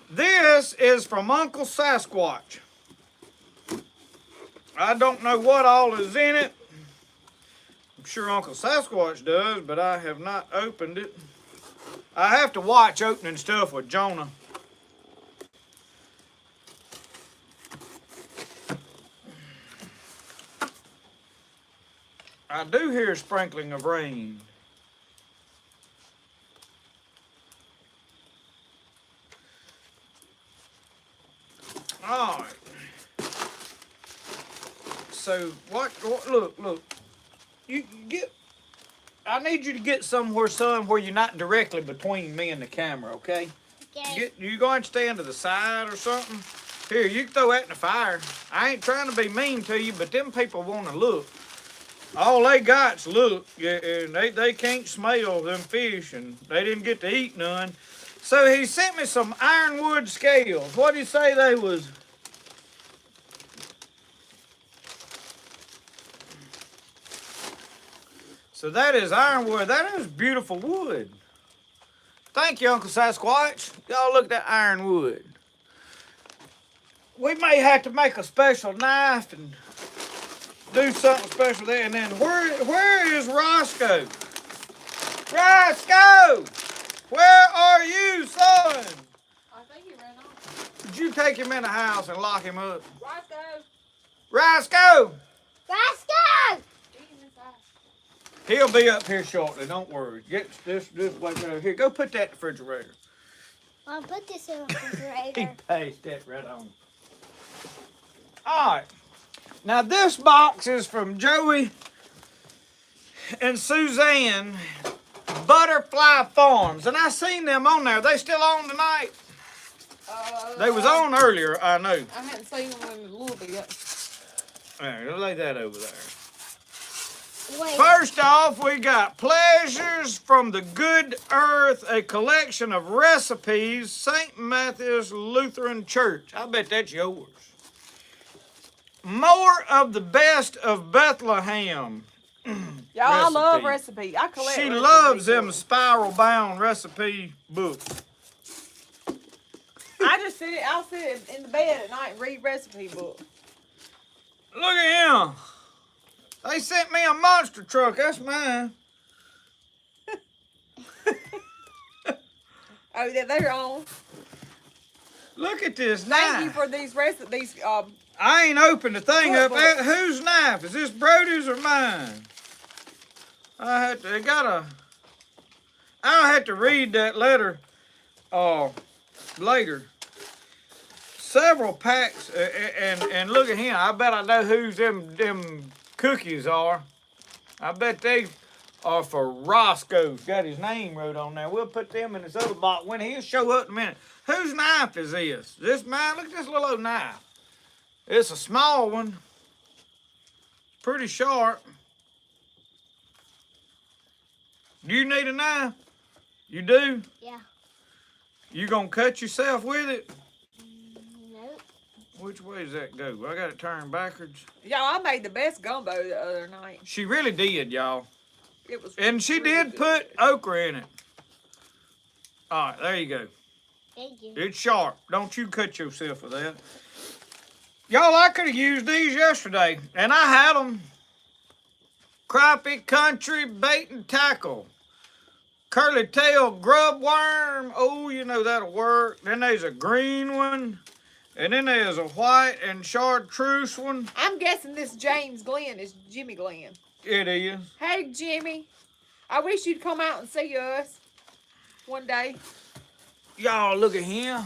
This is from Uncle Sasquatch. I don't know what all is in it. I'm sure Uncle Sasquatch does, but I have not opened it. I have to watch opening stuff with Jonah. I do hear a sprinkling of rain. All right. So what look. You get. I need you to get somewhere, son, where you're not directly between me and the camera, okay? Okay. You going to stand to the side or something? Here, you can throw that in the fire. I ain't trying to be mean to you, but them people want to look. All they got's look, and they can't smell them fish, and they didn't get to eat none. So he sent me some ironwood scales. What did he say they was? So that is ironwood. That is beautiful wood. Thank you, Uncle Sasquatch. Y'all look at that ironwood. We may have to make a special knife and do something special there. And then where is Roscoe? Roscoe! Where are you, son? I think he ran off. Could you take him in the house and lock him up? Roscoe! Roscoe! Roscoe! He'll be up here shortly, don't worry. Get this right here. Go put that in the refrigerator. I'll put this in the He refrigerator. passed that right on. All right. Now this box is from Joey and Suzanne, Butterfly Farms. And I seen them on there. They still on tonight? They was on earlier, I know. I hadn't seen them in a little bit. All right, lay that over there. Wait. First off, we got Pleasures from the Good Earth, a collection of recipes, St. Matthew's Lutheran Church. I bet that's yours. More of the Best of Bethlehem. Y'all, I love recipes. I collect She recipes. loves them spiral-bound recipe books. I'll sit in the bed at night and read recipe books. Look at him. They sent me a monster truck. That's mine. Oh, yeah, they're on. Look at this Thank knife. you for these recipes. I ain't opened the thing up. Cookbook. Whose knife? Is this Brody's or mine? I'll have to read that letter later. Several packs, and look at him. I bet I know whose them cookies are. I bet they are for Roscoe. Got his name wrote on there. We'll put them in this other box when he'll show up in a minute. Whose knife is this? This mine? Look at this little old knife. It's a small one. Pretty sharp. Do you need a knife? You do? Yeah. You gonna cut yourself with it? Nope. Which way does that go? I got it turned backwards. Y'all, I made the best gumbo the other night. She really did, y'all. It was. And she really did good. put okra in it. All right, there you go. Thank you. It's sharp. Don't you cut yourself with that. Y'all, I could have used these yesterday, and I had them. Crappie Country Bait and Tackle. curly tail grub worm. Oh, you know that'll work. Then there's a green one. And then there's a white and chartreuse one. I'm guessing this James Glenn is Jimmy Glenn. It is. Hey, Jimmy. I wish you'd come out and see us one day. Y'all, look at him.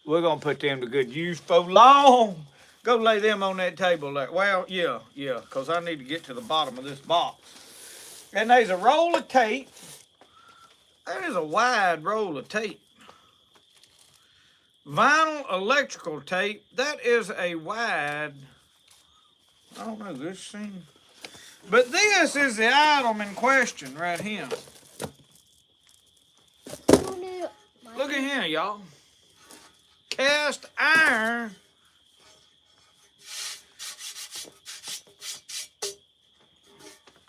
We're going to put them to good use for long. Go lay them on that table there. Well, yeah, because I need to get to the bottom of this box. And there's a roll of tape. That is a wide roll of tape. Vinyl electrical tape. That is a wide, I don't know this thing. But this is the item in question right here. Look at here, y'all. Cast iron.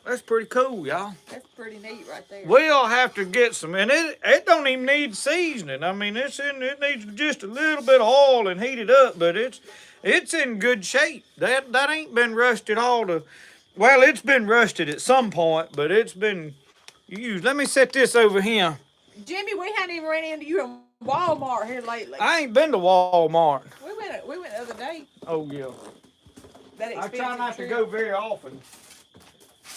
That's pretty cool, y'all. That's pretty neat right there. We'll have to get some, and it don't even need seasoning. I mean, it needs just a little bit of oil and heat it up, but it's in good shape. That ain't been rusted well, it's been rusted at some point, but it's been used. Let me set this over here. Jimmy, we hadn't even ran into you in Walmart here lately. I ain't been to Walmart. We went the other day. Oh yeah. That I try not to go very often.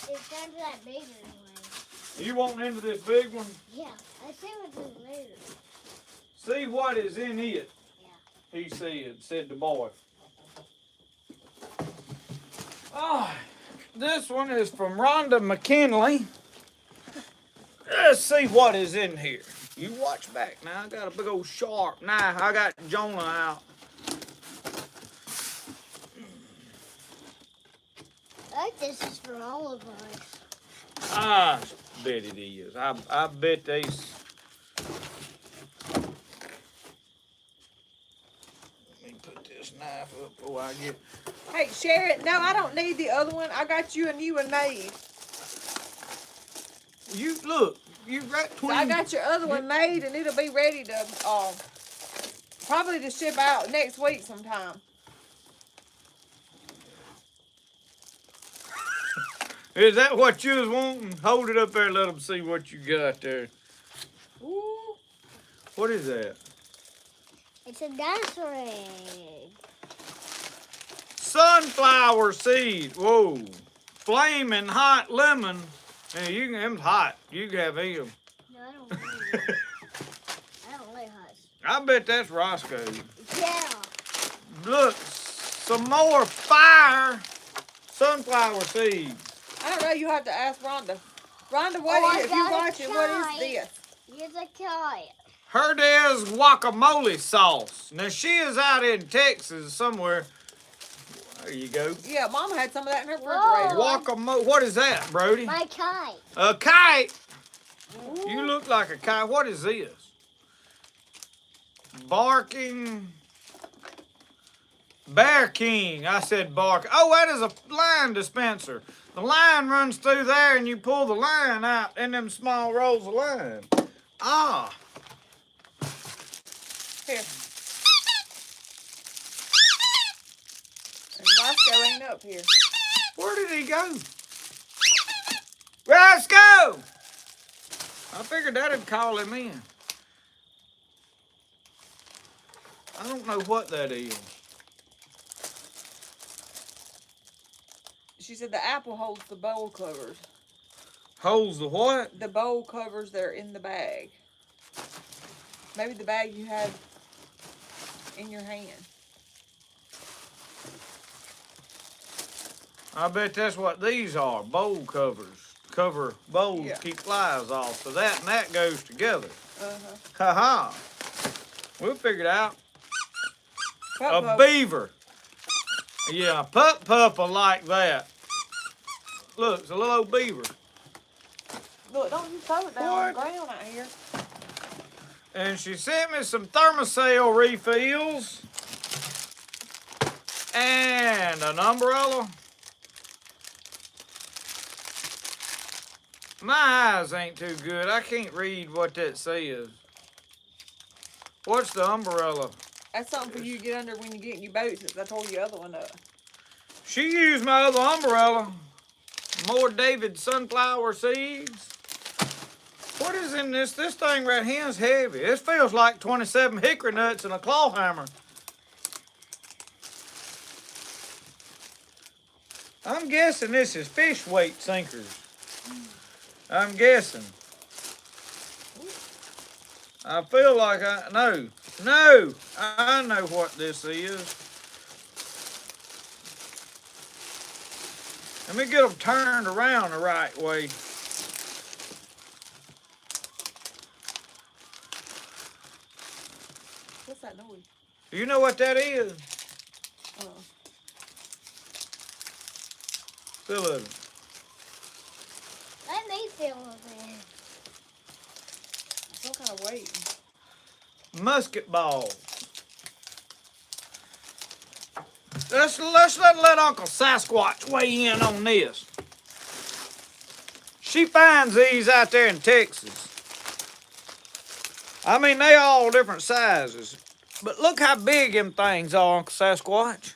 It's time for that bigger one. You want into this big one? Yeah, I see what's in there. See what is in it. Yeah. He said the boy. Oh, this one is from Rhonda McKinley. Let's see what is in here. You watch back now. I got a big old sharp knife. I got Jonah out. I think this is for all of us. I bet it is. I bet these. Let me put this knife up before I get. Hey, Sharon, no, I don't need the other one. I got you a new one made. You look. You right between. So I got your other one made, and it'll be ready to probably to ship out next week sometime. Is that what you was wanting? Hold it up there and let them see what you got there. Ooh. What is that? It's a dinosaur egg. Sunflower seed. Whoa. Flaming hot lemon. Hey, you can, them's hot. You can have them. No, I don't like it. I don't like hot. I bet that's Roscoe. Yeah. Look, some more fire sunflower seeds. I don't know. You have to ask Rhonda. Rhonda, what is? If you're watching, what is this? Here's a kite. Her there's guacamole sauce. Now she is out in Texas somewhere. There you go. Yeah, Mama had some of that in her refrigerator. Guacamole. What is that, Brody? My kite. A kite. Ooh. You look like a kite. What is this? Barking. Bear King. I said bark. Oh, that is a line dispenser. The line runs through there and you pull the line out in them small rolls of line. Ah. Here. And Roscoe ain't up here. Where did he go? Roscoe! I figured that'd call him in. I don't know what that is. She said the apple holds the bowl covers. Holds the what? The bowl covers that are in the bag. Maybe the bag you had in your hand. I bet that's what these are. Bowl covers. Cover bowls, Yeah. keep flies off. So that and that goes together. Uh-huh. Ha-ha. We'll figure it out. Pup, A pup. beaver. Yeah, pup will like that. Look, it's a little old beaver. Look, don't you throw it down on the ground out here. And she sent me some thermocell refills. And an umbrella. My eyes ain't too good. I can't read what that says. What's the umbrella? That's something for you to get under when you get in your boat since I tore your other one up. She used my other umbrella. More David sunflower seeds. What is in this? This thing right here is heavy. This feels like 27 hickory nuts and a claw hammer. I'm guessing this is fish weight sinkers. I'm guessing. I feel like I know what this is. Let me get them turned around the right way. What's that noise? Do you know what that is? Feel it. Let me feel it. Some kind of weight. Musket balls. Let's let Uncle Sasquatch weigh in on this. She finds these out there in Texas. I mean, they all different sizes. But look how big them things are, Uncle Sasquatch.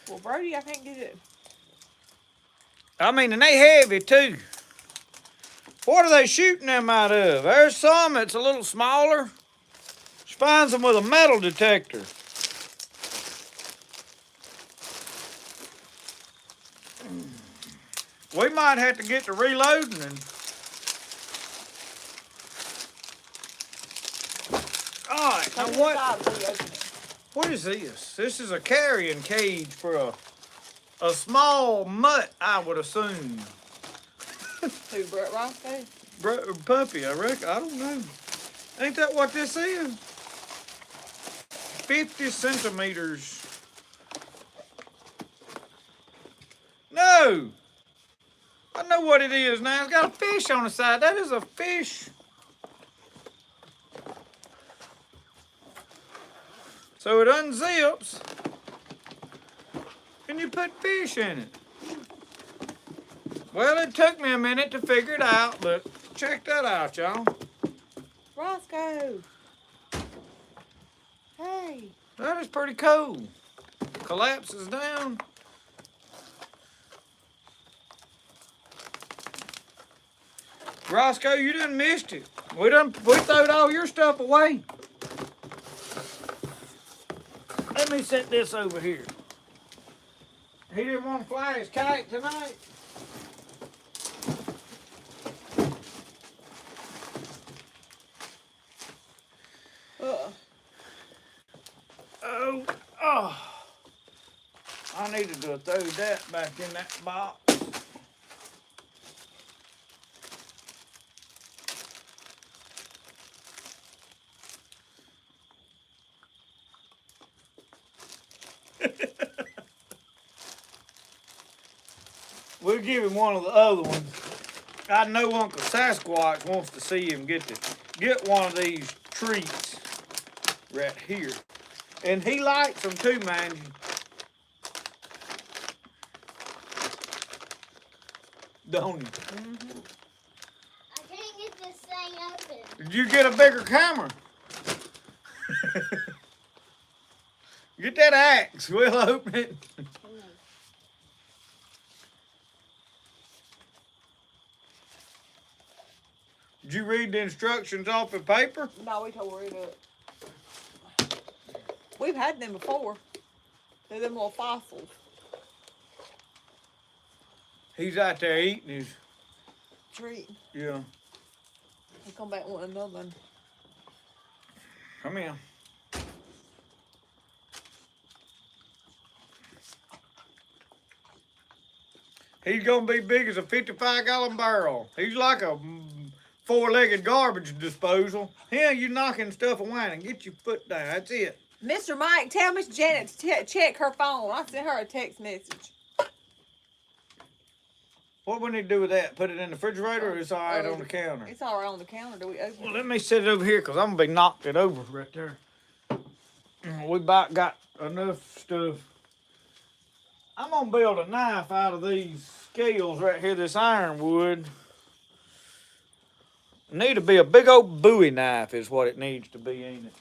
Well, Brody, I can't get it. I mean, and they heavy too. What are they shooting them out of? There's some that's a little smaller. She finds them with a metal detector. We might have to get to reloading and... All right, now what is this? This is a carrying cage for a small mutt, I would assume. Who, Brett Roscoe? Puppy, I reckon. I don't know. Ain't that what this is? 50 centimeters. No! I know what it is now. It's got a fish on the side. That is a fish. So it unzips, and you put fish in it. Well, it took me a minute to figure it out, but check that out, y'all. Roscoe. Hey. That is pretty cool. Collapses down. Roscoe, you done missed it. We throwed all your stuff away. Let me set this over here. He didn't want to fly his kite tonight. Oh. I needed to throw that back in that box. We'll give him one of the other ones. I know Uncle Sasquatch wants to see him get one of these treats right here. And he likes them too, mind you. Don't he? Mm-hmm. I can't get this thing open. Did you get a bigger camera? Get that axe. We'll open it. Did you read the instructions off the paper? No, we tore it up. We've had them before. They're them little fossils. He's out there eating his treat. Yeah. He'll come back and want another one. Come here. He's gonna be big as a 55-gallon barrel. He's like a four-legged garbage disposal. Here, you knocking stuff away and get your foot down. That's it. Mr. Mike, tell Miss Janet to check her phone. I sent her a text message. What we need to do with that? Put it in the refrigerator, or it's all right on the counter? It's all right on the counter. Do we open it? Well, let me set it over here because I'm gonna be knocked it over right there. We about got enough stuff. I'm gonna build a knife out of these scales right here, this ironwood. Need to be a big old Bowie knife is what it needs to be, ain't it?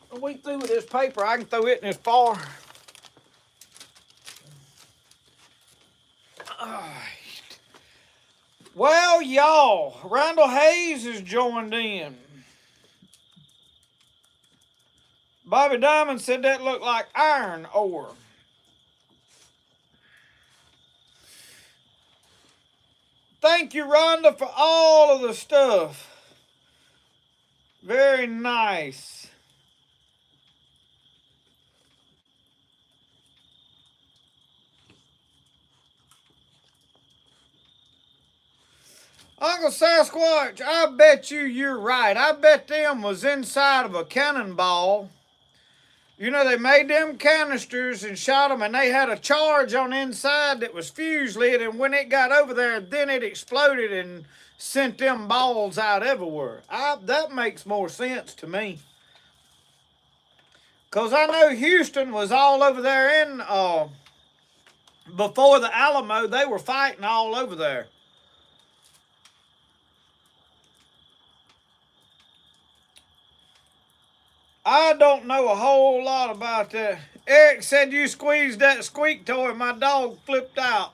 When we through with this paper, I can throw it in this bar. Well, y'all, Randall Hayes has joined in. Bobby Diamond said that looked like iron ore. Thank you, Rhonda, for all of the stuff. Very nice. Uncle Sasquatch, I bet you're right. I bet them was inside of a cannonball. You know, they made them canisters and shot them, and they had a charge on the inside that was fuse lit, and when it got over there, then it exploded and sent them balls out everywhere. That makes more sense to me. Because I know Houston was all over there before the Alamo, they were fighting all over there. I don't know a whole lot about that. Eric said you squeezed that squeak toy. My dog flipped out.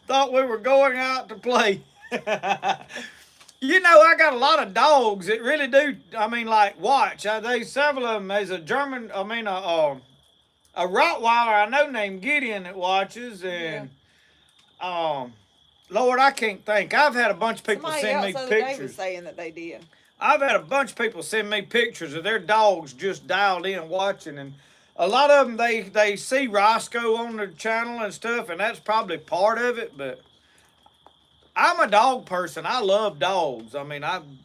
Thought we were going out to play. You know, I got a lot of dogs that really do. I mean, like, watch. They several of them. There's a German. I mean, a Rottweiler I know named Gideon that watches, and Lord, I can't think. I've had a bunch of people send me pictures. Day was saying that they did. I've had a bunch of people send me pictures of their dogs just dialed in watching, and a lot of them they see Roscoe on the channel and stuff, and that's probably part of it. But I'm a dog person. I love dogs. I mean,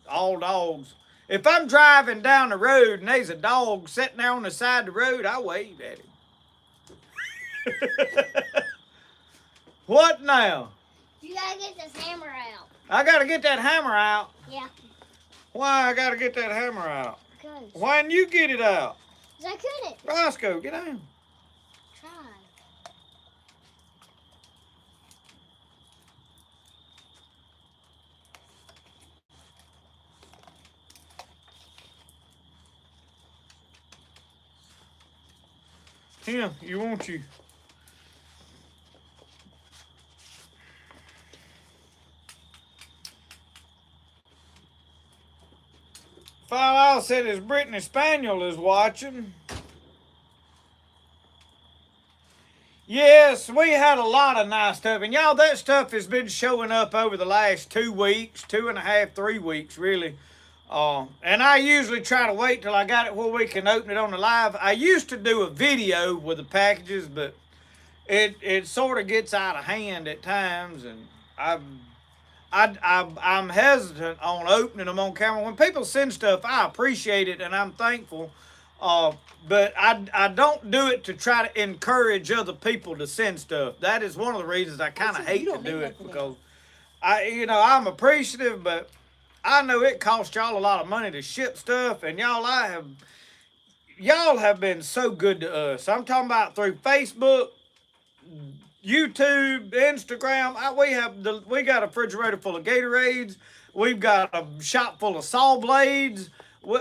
all dogs. If I'm driving down the road and there's a dog sitting there on the side of the road, I wave at him. What now? You gotta get this hammer out. I gotta get that hammer out. Yeah. Why I gotta get that hammer out? Because. Why didn't you get it out? I couldn't. Roscoe, get down. Try. Here, you want you. File said his Brittany Spaniel is watching. Yes, we had a lot of nice stuff. And y'all, that stuff has been showing up over the last 2 weeks, 2.5, 3 weeks, really. And I usually try to wait till I got it where we can open it on the live. I used to do a video with the packages, but it sort of gets out of hand at times, and I'm hesitant on opening them on camera. When people send stuff, I appreciate it and I'm thankful. But I don't do it to try to encourage other people to send stuff. That is one of the reasons I kind of hate to do it, because I'm appreciative, but I know it costs y'all a lot of money to ship stuff, and y'all have been so good to us. I'm talking about through Facebook, YouTube, Instagram. We got a refrigerator full of Gatorades. We've got a shop full of saw blades.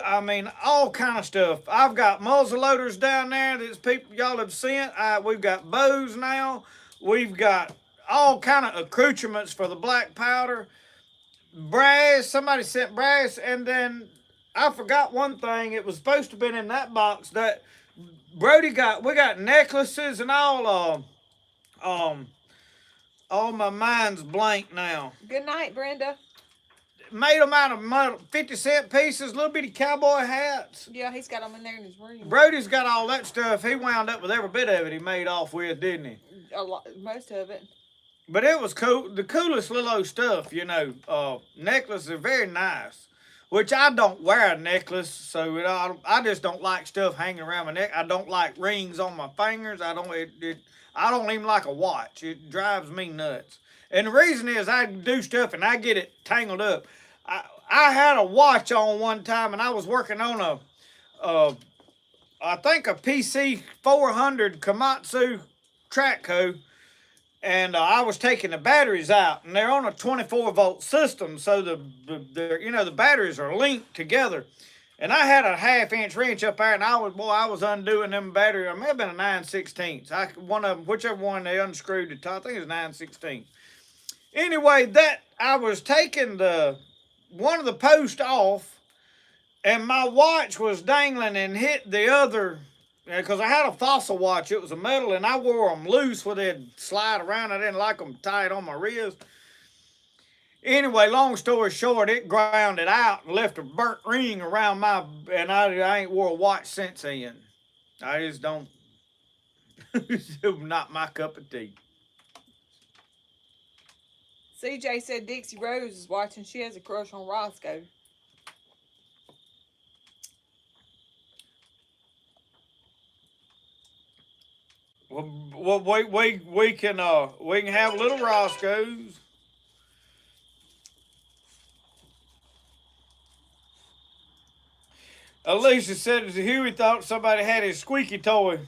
I mean, all kind of stuff. I've got muzzle loaders down there that people y'all have sent. We've got bows now. We've got all kind of accoutrements for the black powder. Brass. Somebody sent brass, and then I forgot one thing. It was supposed to have been in that box that Brody got. We got necklaces and all. All my mind's blank now. Good night, Brenda. Made them out of 50-cent pieces, little bitty cowboy hats. Yeah, he's got them in there in his room. Brody's got all that stuff. He wound up with every bit of it he made off with, didn't he? A lot, most of it. But it was cool. The coolest little old stuff, necklaces are very nice. Which I don't wear a necklace, so I just don't like stuff hanging around my neck. I don't like rings on my fingers. I don't even like a watch. It drives me nuts. And the reason is I do stuff and I get it tangled up. I had a watch on one time, and I was working on I think a PC 400 Komatsu Trackco, and I was taking the batteries out, and they're on a 24-volt system, so the batteries are linked together. And I had a 1/2-inch wrench up there, and I was undoing them batteries. It may have been a 9/16. One of them, whichever one they unscrewed the top, I think it was 9/16. Anyway, that I was taking the one of the posts off, and my watch was dangling and hit the other. Because I had a fossil watch, it was a metal, and I wore them loose where they'd slide around. I didn't like them tight on my wrist. Anyway, long story short, it grounded out and left a burnt ring around my, and I ain't wore a watch since then. I just don't, it's not my cup of tea. CJ said Dixie Rose is watching. She has a crush on Roscoe. Well, we can have little Roscoe's. Alicia said that Huey thought somebody had his squeaky toy.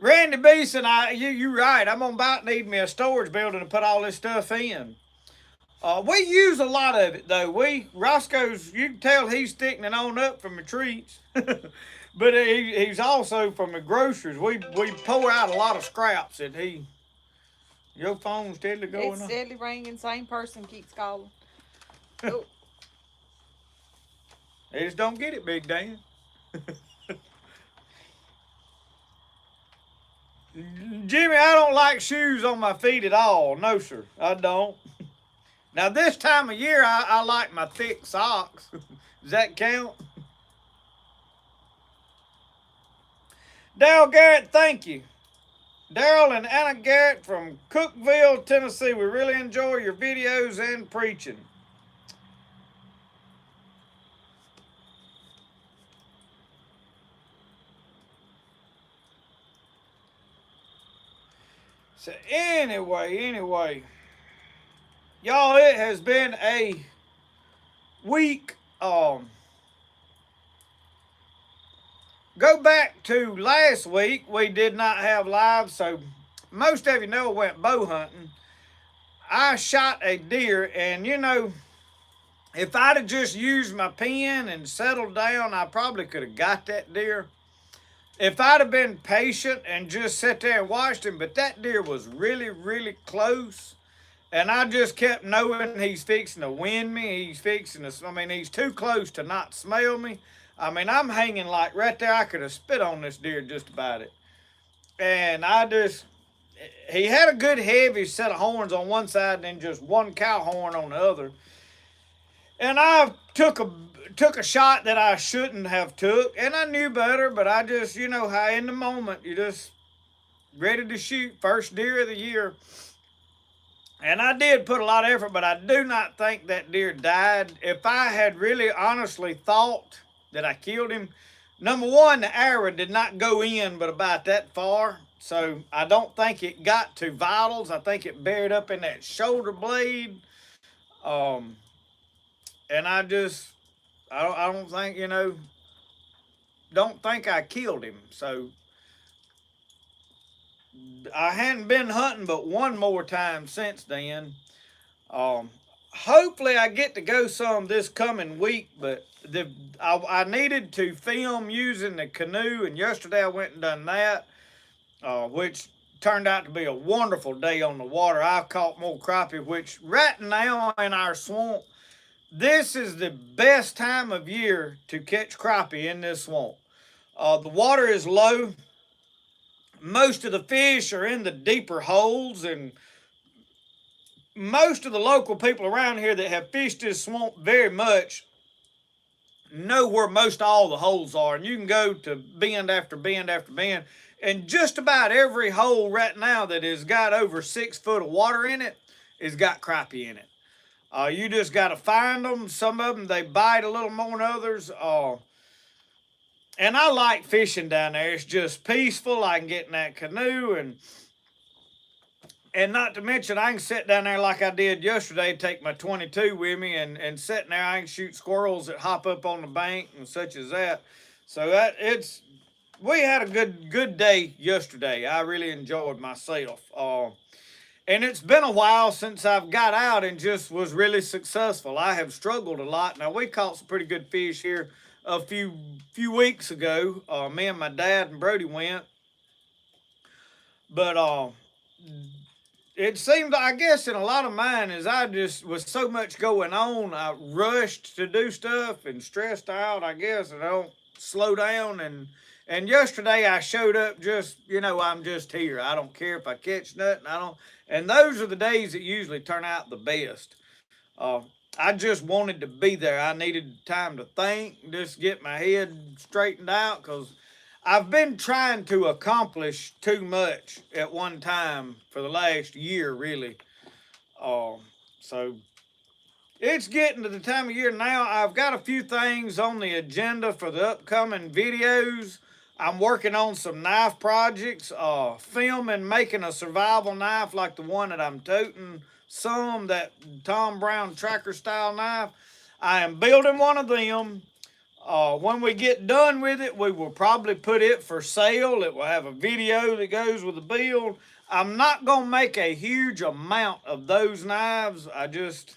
Randy Beeson, you're right. I'm about need me a storage building to put all this stuff in. We use a lot of it though. Roscoe's, you can tell he's sticking it on up from the treats, but he's also from the groceries. We pour out a lot of scraps, and your phone's steadily going It's on. steadily ringing. Same person keeps calling. Oh. They just don't get it, Big Dan. Jimmy, I don't like shoes on my feet at all. No, sir, I don't. Now, this time of year, I like my thick socks. Does that count? Daryl Garrett, thank you. Daryl and Anna Garrett from Cookeville, Tennessee. We really enjoy your videos and preaching. So anyway, y'all, it has been a week. Go back to last week. We did not have live, so most of you know I went bow hunting. I shot a deer, and if I'd have just used my pen and settled down, I probably could have got that deer. If I'd have been patient and just sat there and watched him, but that deer was really, really close. And I just kept knowing he's fixing to wind me. He's he's too close to not smell me. I'm hanging like right there. I could have spit on this deer just about it. And he had a good heavy set of horns on one side and then just one cow horn on the other. And I took a shot that I shouldn't have took, and I knew better, but I just, how in the moment, you just ready to shoot, first deer of the year. And I did put a lot of effort, but I do not think that deer died. If I had really honestly thought that I killed him, number one, the arrow did not go in but about that far. So I don't think it got to vitals. I think it buried up in that shoulder blade. And I don't think, don't think I killed him. So I hadn't been hunting but one more time since then. Hopefully I get to go some this coming week, but I needed to film using the canoe, and yesterday I went and done that, which turned out to be a wonderful day on the water. I've caught more crappie, which right now in our swamp, this is the best time of year to catch crappie in this swamp. The water is low. Most of the fish are in the deeper holes, and most of the local people around here that have fished this swamp very much know where most all the holes are. And you can go to bend after bend after bend, and just about every hole right now that has got over 6 foot of water in it has got crappie in it. You just got to find them. Some of them, they bite a little more than others. And I like fishing down there. It's just peaceful. I can get in that canoe, and not to mention, I can sit down there like I did yesterday, take my 22 with me, and sitting there, I can shoot squirrels that hop up on the bank and such as that. So we had a good day yesterday. I really enjoyed myself. And it's been a while since I've got out and just was really successful. I have struggled a lot. Now, we caught some pretty good fish here a few weeks ago. Me and my dad and Brody went. But it seemed, I guess, in a lot of mine, is I just was so much going on, I rushed to do stuff and stressed out, I guess, and I don't slow down. And yesterday I showed up just, I'm just here. I don't care if I catch nothing. I don't. And those are the days that usually turn out the best. Uh, I just wanted to be there. I needed time to think, just get my head straightened out because I've been trying to accomplish too much at one time for the last year, really. Uh, so it's getting to the time of year now. I've got a few things on the agenda for the upcoming videos. I'm working on some knife projects, filming, making a survival knife like the one that I'm toting, that Tom Brown tracker style knife. I am building one of them. When we get done with it, we will probably put it for sale. It will have a video that goes with the build. I'm not going to make a huge amount of those knives. There's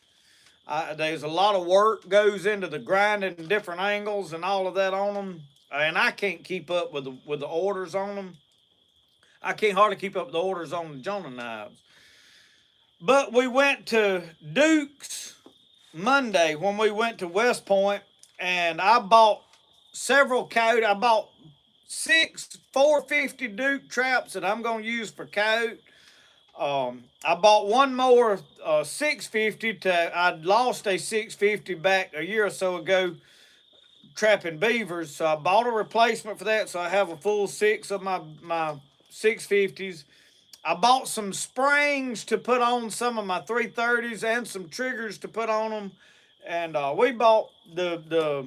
a lot of work goes into the grinding different angles and all of that on them. And I can't keep up with the orders on them. I can't hardly keep up with the orders on the Jonah knives. But we went to Duke's Monday when we went to West Point, and I bought several coat. I bought 6 450 Duke traps that I'm going to use for coat. I bought one more 650. I'd lost a 650 back a year or so ago trapping beavers, so I bought a replacement for that. So I have a full 6 of my 650s. I bought some springs to put on some of my 330s and some triggers to put on them, and we bought the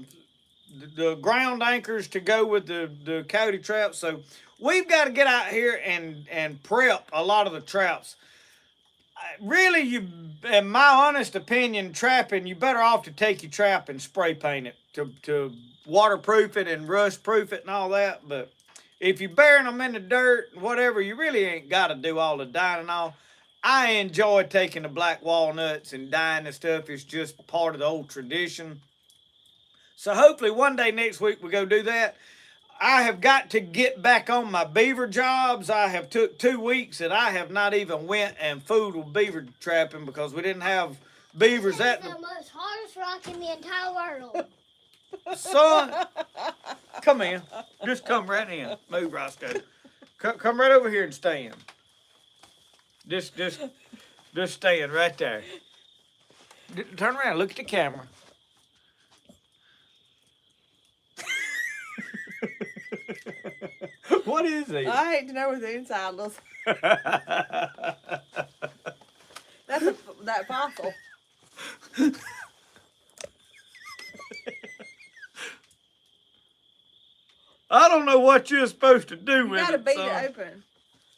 ground anchors to go with the coyote traps. So we've got to get out here and prep a lot of the traps. Really, in my honest opinion, trapping, you better off to take your trap and spray paint it to waterproof it and rust proof it and all that. But if you're burying them in the dirt, whatever, you really ain't got to do all the dyeing and all. I enjoy taking the black walnuts and dyeing the stuff. It's just part of the old tradition. So hopefully one day next week we go do that. I have got to get back on my beaver jobs. I have took 2 weeks that I have not even went and fooled with beaver trapping because we didn't have beavers at the most hardest rock in the entire world. Son, come in. Just come right in. Move, Roscoe. Come right over here and stand. Just stand right there. Turn around. Look at the camera. What is it? I hate to know what the inside looks. That fossil. I don't know what you're supposed to do with it. You gotta beat it open.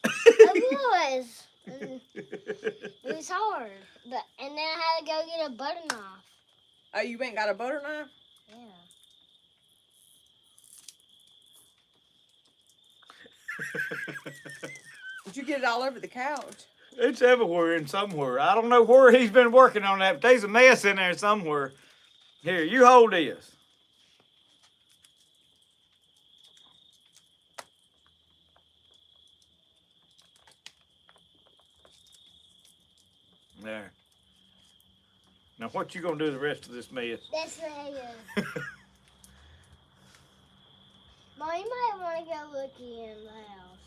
It was. It was hard. And then I had to go get a butter knife. Oh, you went and got a butter knife? Yeah. Did you get it all over the couch? It's everywhere and somewhere. I don't know where he's been working on that, but there's a mess in there somewhere. Here, you hold this. There. Now, what you gonna do the rest of this mess? That's what it is. Mom, you might want to go look in the house.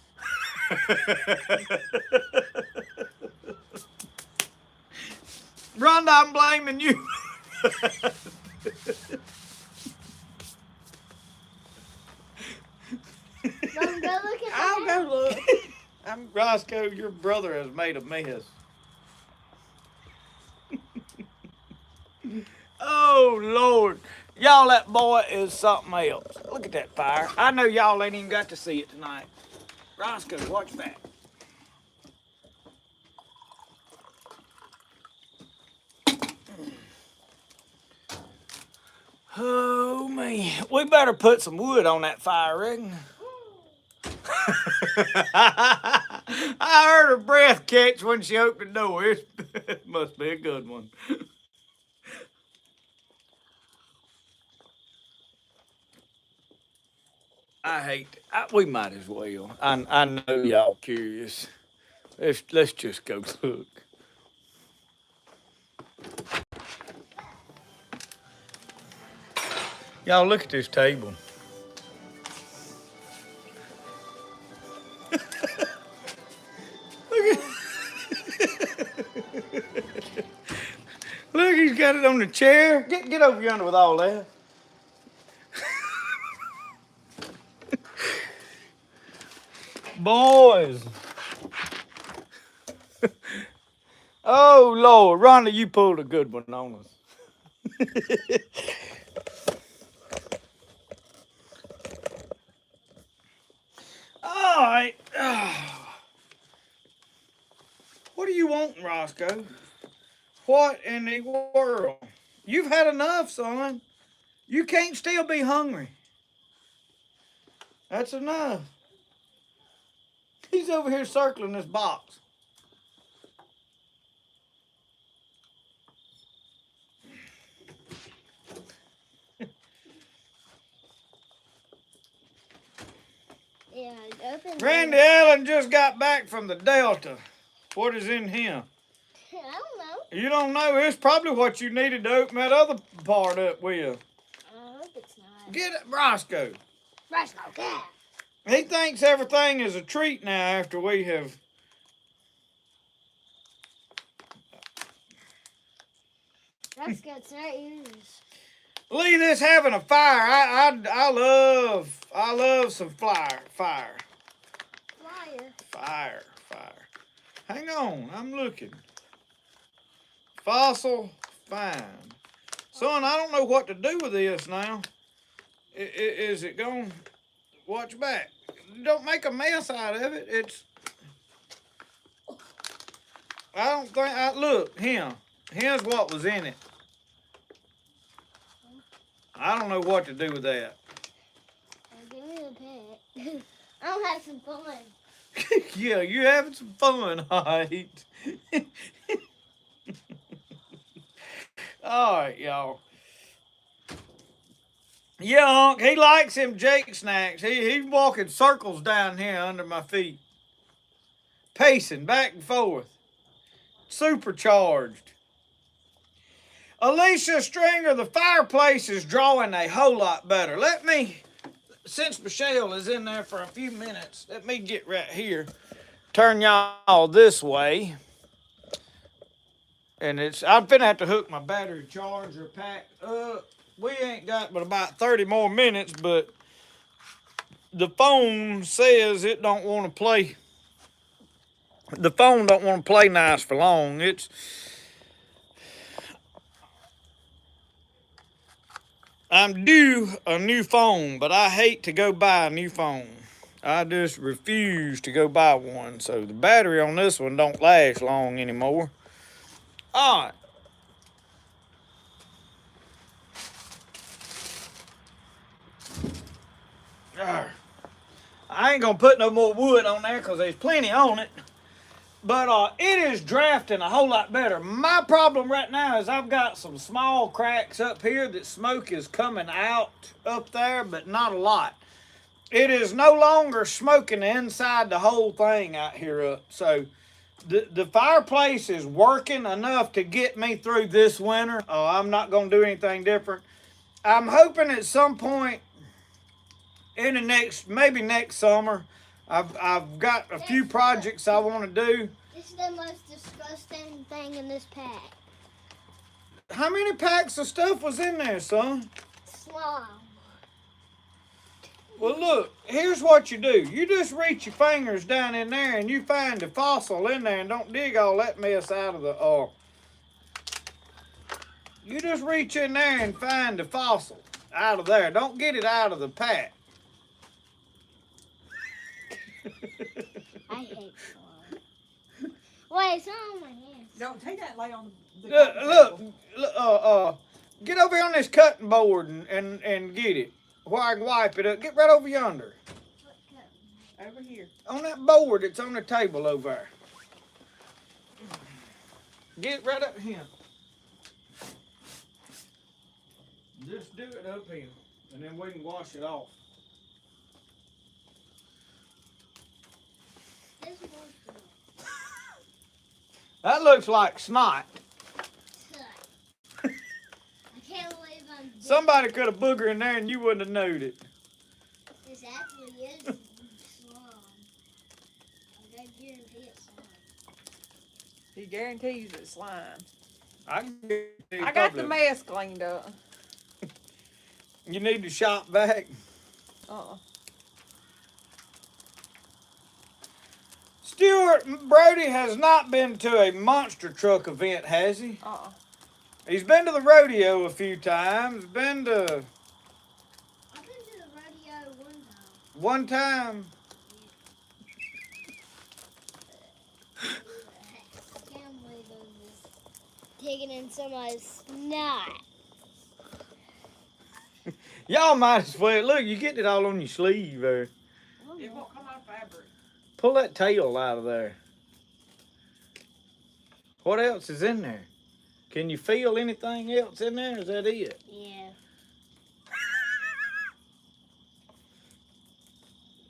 Rhonda, I'm blaming you. Mom, go look in the I'll house. go look. Roscoe, your brother has made a mess. Oh, Lord. Y'all, that boy is something else. Look at that fire. I know y'all ain't even got to see it tonight. Roscoe, watch that. Oh, man. We better put some wood on that fire, Regan. I heard her breath catch when she opened the door. It must be a good one. I hate it. We might as well. I know y'all curious. Let's just go look. Y'all look at this table. Look, he's got it on the chair. Get over yonder with all that. Boys. Oh, Lord. Rhonda, you pulled a good one on us. All right. What do you want, Roscoe? What in the world? You've had enough, son. You can't still be hungry. That's enough. He's over here circling this box. Yeah, open. Randy Allen just got back from the Delta. What is in him? I don't know. You don't know. It's probably what you needed to open that other part up with. I hope it's not. Get it, Roscoe. Roscoe, yeah. He thinks everything is a treat now after we have. Roscoe, it's not yours. Lee, this having a fire. I love some fire. Flyer. Hang on, I'm looking. Fossil fine. Son, I don't know what to do with this now. Is it going? Watch back. Don't make a mess out of it. It's. I don't think. Look, here's what was in it. I don't know what to do with that. Give me the pet. I'll have some fun. Yeah, you having some fun, all right. All right, y'all. Yeah, Unc, he likes him Jake snacks. He's walking circles down here under my feet. Pacing back and forth. Supercharged. Alicia Stringer, the fireplace is drawing a whole lot better. Since Michelle is in there for a few minutes, let me get right here. Turn y'all this way. And I'm finna have to hook my battery charger pack up. We ain't got but about 30 more minutes, but the phone says it don't want to play. The phone don't want to play nice for long. I'm due a new phone, but I hate to go buy a new phone. I just refuse to go buy one. So the battery on this one don't last long anymore. All right. I ain't gonna put no more wood on there because there's plenty on it. But it is drafting a whole lot better. My problem right now is I've got some small cracks up here that smoke is coming out up there, but not a lot. It is no longer smoking inside the whole thing out here up. So the fireplace is working enough to get me through this winter. I'm not gonna do anything different. I'm hoping at some point in maybe next summer, I've got a few projects I want to do. This is the most disgusting thing in this pack. How many packs of stuff was in there, son? Slime. Well, look, here's what you do. You just reach your fingers down in there and you find the fossil in there and don't dig all that mess out of the... You just reach in there and find the fossil out of there. Don't get it out of the pack. I hate slime. Wait, it's not on my hands. Don't take that and lay on the Look, get over here on this cutting board and get it. Where I can wipe it up. Get right over yonder. over here. On that board that's on the table over there. Get right up here. Just do it up here, and then we can wash it off. That looks like snot. I can't believe I'm doing Somebody could have booger in there and you wouldn't have known it. this. Actually is slime. I guarantee it's slime. He guarantees it's slime. I got the mess cleaned up. You need to shop back. Stuart Brody has not been to a monster truck event, has he? He's been to the rodeo a few times. I've been to the rodeo One time. I can't believe I'm just digging in somebody's snot. Y'all might as well. Look, you getting it all on your sleeve there. It won't come out of fabric. Pull that tail out of there. What else is in there? Can you feel anything else in there? Is that it? Yeah.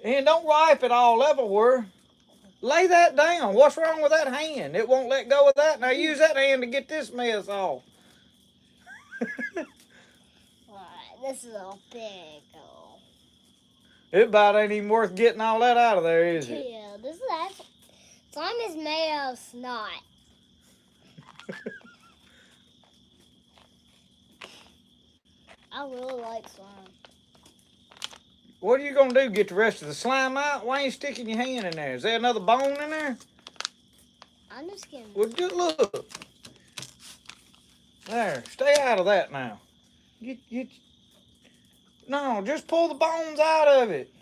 And don't wipe it all everywhere. Lay that down. What's wrong with that hand? It won't let go of that. Now use that hand to get this mess off. This is a big hole. It about ain't even worth getting all that out of there, is it? Yeah, this is that. Slime is made out of snot. I really like slime. What are you gonna do? Get the rest of the slime out? Why ain't you sticking your hand in there? Is there another bone in there? I'm just kidding. Well, just look. There, stay out of that now. No, just pull the bones out of it.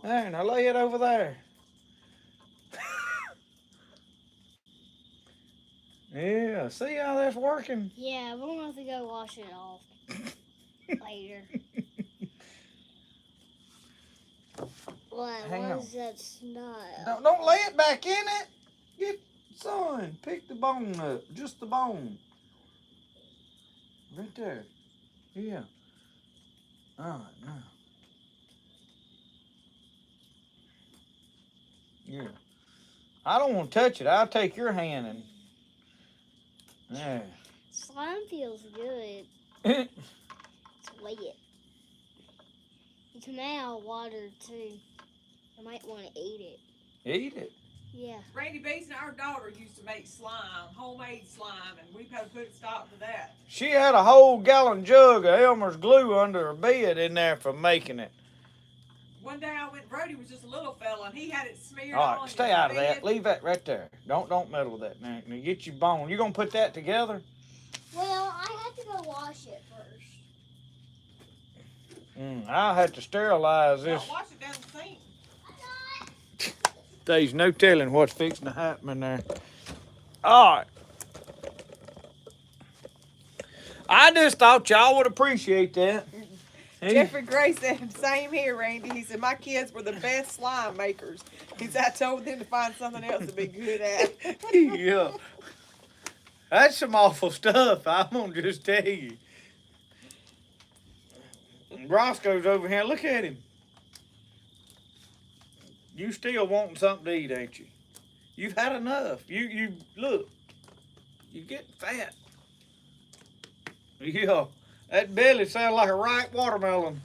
There, now lay it over there. Yeah, see how that's working? Yeah, we're gonna have to go wash it off later. What is that snot? Don't lay it back in it. Son, pick the bone up. Just the bone. Right there. Yeah. All right, now. Yeah. I don't want to touch it. I'll take your hand and... There. Slime feels good. It's wet. It's made out of water, too. I might want to eat it. Eat it? Yeah. Randy Bees and our daughter used to make slime, homemade slime, and we had to put a stop to that. She had a whole gallon jug of Elmer's glue under her bed in there for making it. One day I went, Brody was just a little fella, and he had it smeared All on right, stay his out of bed. that. Leave that right there. Don't meddle with that. Now get your bone. You gonna put that together? Well, I have to go wash it first. I'll have to sterilize this. No, wash it down the sink. There's no telling what's fixing to happen in there. All right. I just thought y'all would appreciate that. Jeffrey Gray said, same here, Randy. He said, my kids were the best slime makers. He said, I told them to find something else to be good at. Yeah. That's some awful stuff, I'm going to just tell you. And Roscoe's over here. Look at him. You still wanting something to eat, ain't you? You've had enough. You look. You getting fat. Yeah. That belly sounds like a ripe watermelon.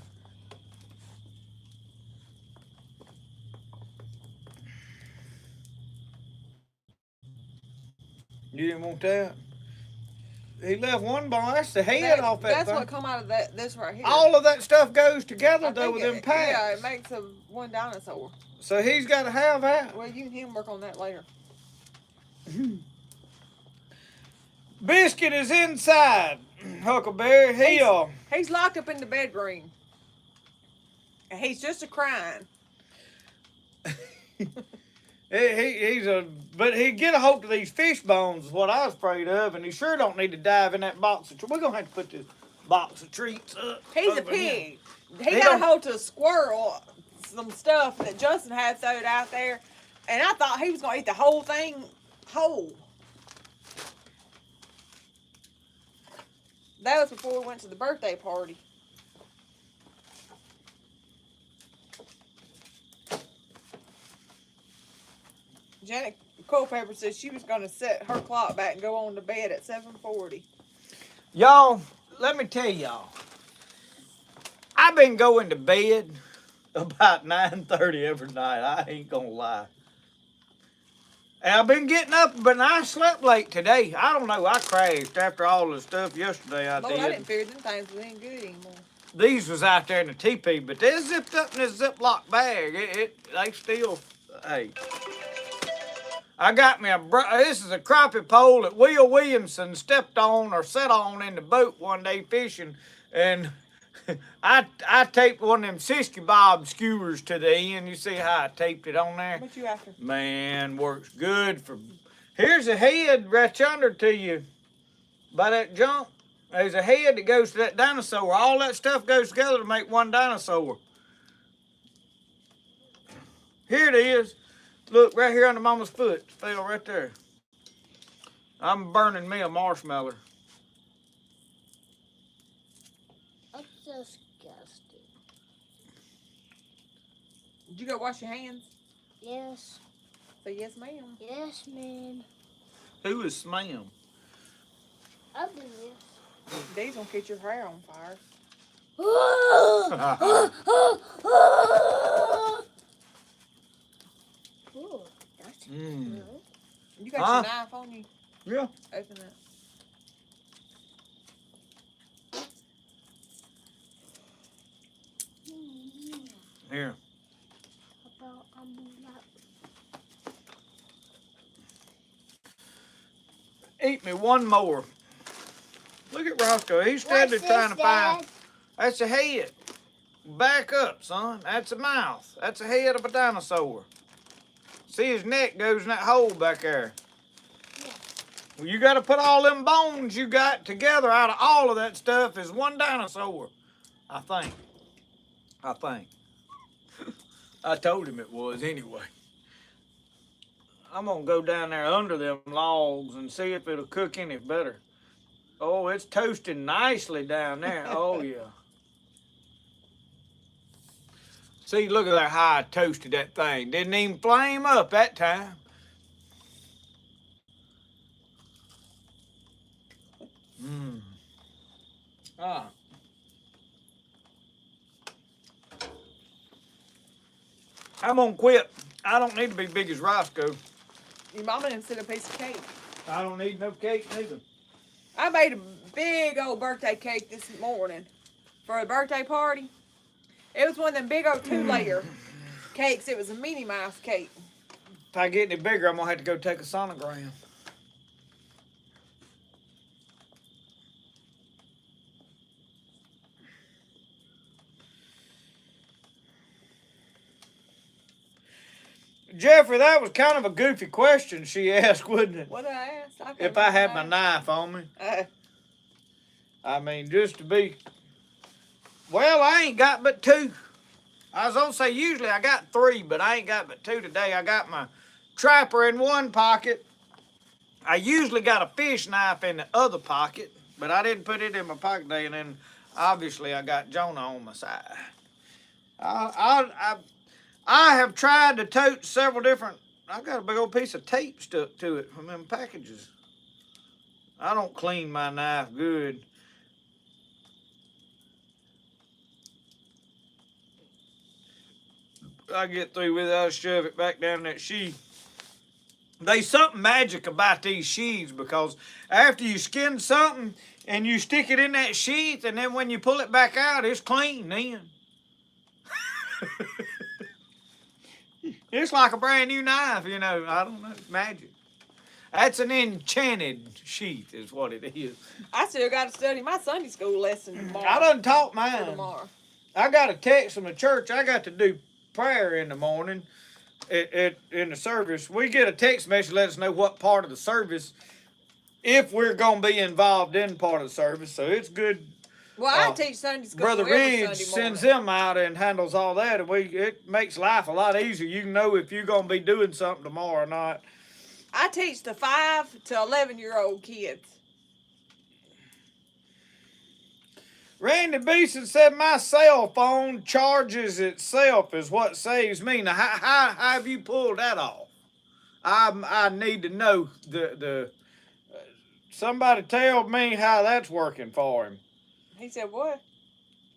You didn't want that? He left one bone. That's the head off that That's thing. what come out of this right here. All of that stuff goes together, I though, think with them packs. Yeah, it makes one dinosaur. So he's got to have that. Well, you and him work on that later. Biscuit is inside. Huckleberry, He's locked up in the bedroom. And he's just crying. But he'd get a hold of these fish bones is what I was afraid of, and he sure don't need to dive in that box of treats. We're gonna have to put this box of treats up. He's a pig. He got a hold to a squirrel, some stuff that Justin had thrown out there, and I thought he was gonna eat the whole thing whole. That was before we went to the birthday party. Janet Culpepper said she was gonna set her clock back and go on to bed at 7:40. Y'all, let me tell y'all. I've been going to bed about 9:30 every night. I ain't gonna lie. And I've been getting up, but I slept late today. I don't know. I crashed after all the stuff yesterday I Lord, did. I didn't figure them things was ain't good anymore. These was out there in the teepee, but they're zipped up in this Ziploc bag. They still, hey. I got me this is a crappie pole that Will Williamson stepped on or sat on in the boat one day fishing, and I taped one of them Siskey Bob skewers to the end. You see how I taped it on there? What you after? Man, works good for. Here's a head right yonder to you by that jump. There's a head that goes to that dinosaur. All that stuff goes together to make one dinosaur. Here it is. Look, right here under Mama's foot. It fell right there. I'm burning me a marshmallow. That's disgusting. Did you go wash your hands? Yes. Say yes, ma'am. Yes, ma'am. Who is Smam? I'll do this. These gonna catch your hair on fire. Ooh, that's Mm. good. You got your knife on you? Yeah. Open it. Here. Eat me one more. Look at Roscoe. He's standing there trying to find. That's a head. Back up, son. That's a mouth. That's a head of a dinosaur. See, his neck goes in that hole back there. Yeah. Well, you got to put all them bones you got together out of all of that stuff as one dinosaur. I think. I told him it was anyway. I'm going to go down there under them logs and see if it'll cook any better. Oh, it's toasting nicely down there. Oh, yeah. See, look at that how I toasted that thing. Didn't even flame up that time. Mmm. Ah. I'm gonna quit. I don't need to be big as Roscoe. Your mama didn't send a piece of cake. I don't need no cake neither. I made a big old birthday cake this morning for a birthday party. It was one of them big old 2-layer cakes. It was a Minnie Mouse cake. If I get any bigger, I'm gonna have to go take a sonogram. Jeffrey, that was kind of a goofy question she asked, wouldn't it? What did I ask? If I had my knife on me. I mean, just to be. Well, I ain't got but 2. I was gonna say usually I got 3, but I ain't got but 2 today. I got my trapper in one pocket. I usually got a fish knife in the other pocket, but I didn't put it in my pocket today. And then obviously I got Jonah on my side. I have tried to tote several different. I got a big old piece of tape stuck to it from them packages. I don't clean my knife good. I get through with it, I'll shove it back down that sheath. There's something magic about these sheaths because after you skin something and you stick it in that sheath, and then when you pull it back out, it's clean then. It's like a brand new knife, you know. I don't know, it's magic. That's an enchanted sheath is what it is. I still got to study my Sunday school lesson tomorrow. I done taught mine. Tomorrow. I got a text from the church. I got to do prayer in the morning in the service. We get a text message to let us know what part of the service, if we're going to be involved in part of the service. So it's good. Well, I teach Sunday school Brother every Ridge Sunday sends morning. them out and handles all that, and it makes life a lot easier. You can know if you're going to be doing something tomorrow or not. I teach the 5 to 11-year-old kids. Randy Beeson said my cell phone charges itself is what saves me. Now, how have you pulled that off? I need to know the. Somebody tell me how that's working for him. He said what?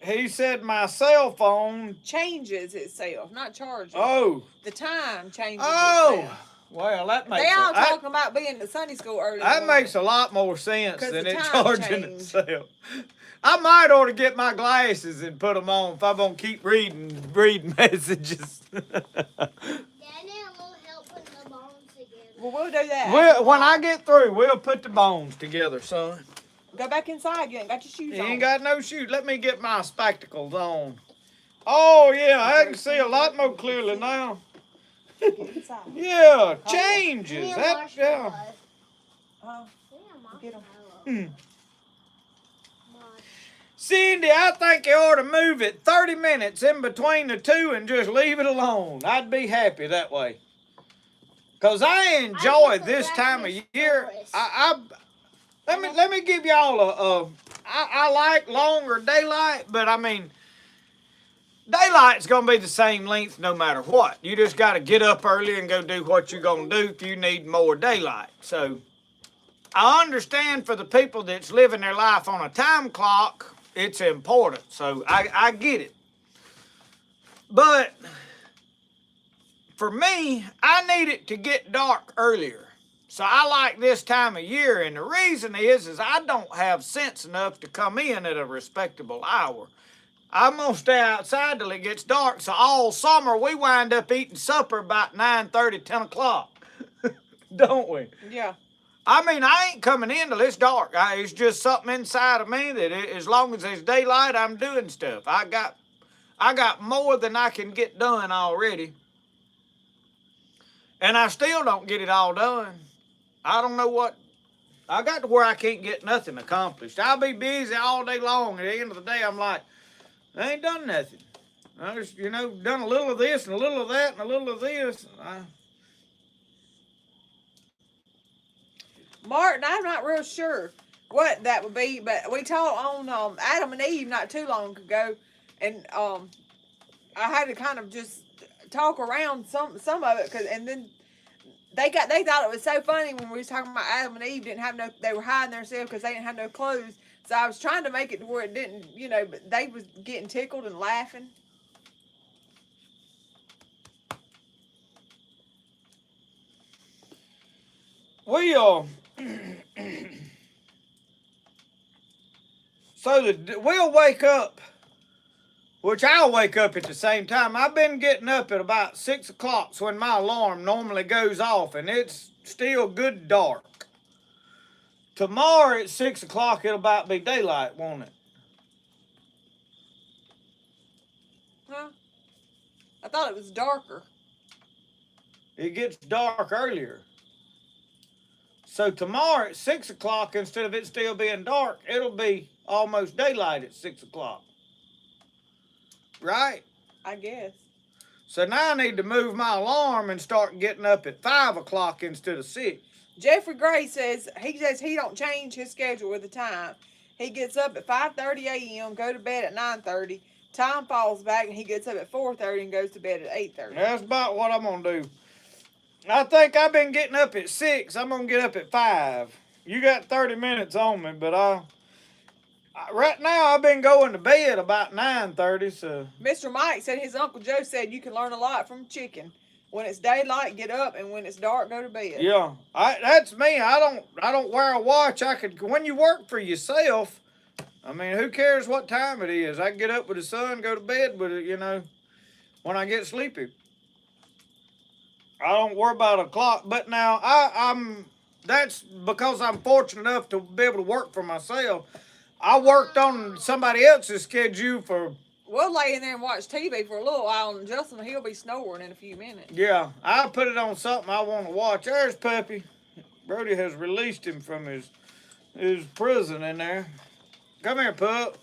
He said my cell phone. Changes itself, not charges. Oh. The time changes Oh. itself. Well, that makes. They all talking about being to Sunday school early. That makes a lot more sense than the it time charging changed. itself. I might ought to get my glasses and put them on if I'm gonna keep reading messages. Well, we'll do that. When I get through, we'll put the bones together, son. Go back inside. You ain't got your shoes You on. ain't got no shoes. Let me get my spectacles on. Oh, yeah, I can see a lot more clearly now. Yeah, changes. That, yeah. Get them. Cindy, I think you ought to move it 30 minutes in between the two and just leave it alone. I'd be happy that way. Because I enjoy this time of year. Let me give y'all I like longer daylight, but I mean, daylight's going to be the same length no matter what. You just got to get up early and go do what you're going to do if you need more daylight. So, I understand for the people that's living their life on a time clock, it's important. So, I get it. But for me, I need it to get dark earlier. So I like this time of year, and the reason is I don't have sense enough to come in at a respectable hour. I'm going to stay outside till it gets dark, so all summer we wind up eating supper about 9:30, 10 o'clock. Don't we? Yeah. I mean, I ain't coming in till it's dark. It's just something inside of me that as long as there's daylight, I'm doing stuff. I got more than I can get done already. And I still don't get it all done. I don't know what. I got to where I can't get nothing accomplished. I'll be busy all day long. At the end of the day, I'm like, I ain't done nothing. I just, done a little of this and a little of that and a little of this. Martin, I'm not real sure what that would be, but we talked on Adam and Eve not too long ago, and I had to kind of just talk around some of it, and then they thought it was so funny when we was talking about Adam and Eve they were hiding themselves because they didn't have no clothes. So I was trying to make it to where it didn't, but they was getting tickled and laughing. We'll wake up, which I'll wake up at the same time. I've been getting up at about 6 o'clock when my alarm normally goes off, and it's still good dark. Tomorrow at 6 o'clock, it'll about be daylight, won't it? Huh? I thought it was darker. It gets dark earlier. So tomorrow at 6 o'clock, instead of it still being dark, it'll be almost daylight at 6 o'clock. Right? I guess. So now I need to move my alarm and start getting up at 5 o'clock instead of 6. Jeffrey Gray says he don't change his schedule with the time. He gets up at 5:30 a.m., go to bed at 9:30. Time falls back, and he gets up at 4:30 and goes to bed at 8:30. That's about what I'm going to do. I think I've been getting up at 6. I'm going to get up at 5. You got 30 minutes on me, but right now I've been going to bed about 9:30. So Mr. Mike said his Uncle Joe said you can learn a lot from chicken. When it's daylight, get up, and when it's dark, go to bed. Yeah, that's me. I don't wear a watch. When you work for yourself, I mean, who cares what time it is? I can get up with the sun, go to bed with it, when I get sleepy. I don't worry about a clock. But now that's because I'm fortunate enough to be able to work for myself. I worked on somebody else's schedule for. We'll lay in there and watch TV for a little while, and Justin, he'll be snoring in a few minutes. Yeah, I'll put it on something I want to watch. There's Puppy. Brody has released him from his prison in there. Come here, pup.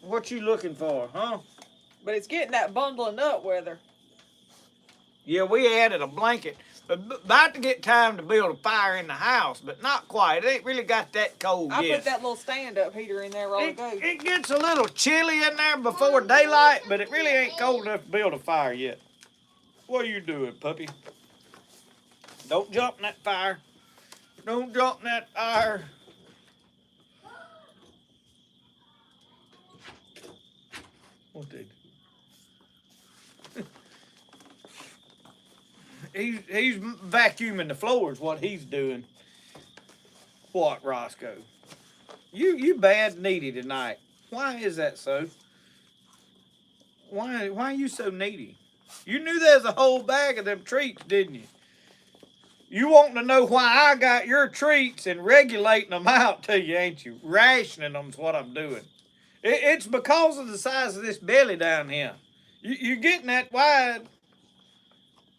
What you looking for, huh? But it's getting that bundling up weather. Yeah, we added a blanket. About to get time to build a fire in the house, but not quite. It ain't really got that cold yet. I put that little stand-up heater in there while it goes. It gets a little chilly in there before daylight, but it really ain't cold enough to build a fire yet. What are you doing, puppy? Don't jump in that fire. Don't jump in that fire. What did? He's vacuuming the floors. What he's doing. What, Roscoe? You bad needy tonight. Why is that so? Why are you so needy? You knew there's a whole bag of them treats, didn't you? You wanting to know why I got your treats and regulating them out to you, ain't you? Rationing them's what I'm doing. It's because of the size of this belly down here. You're getting that wide.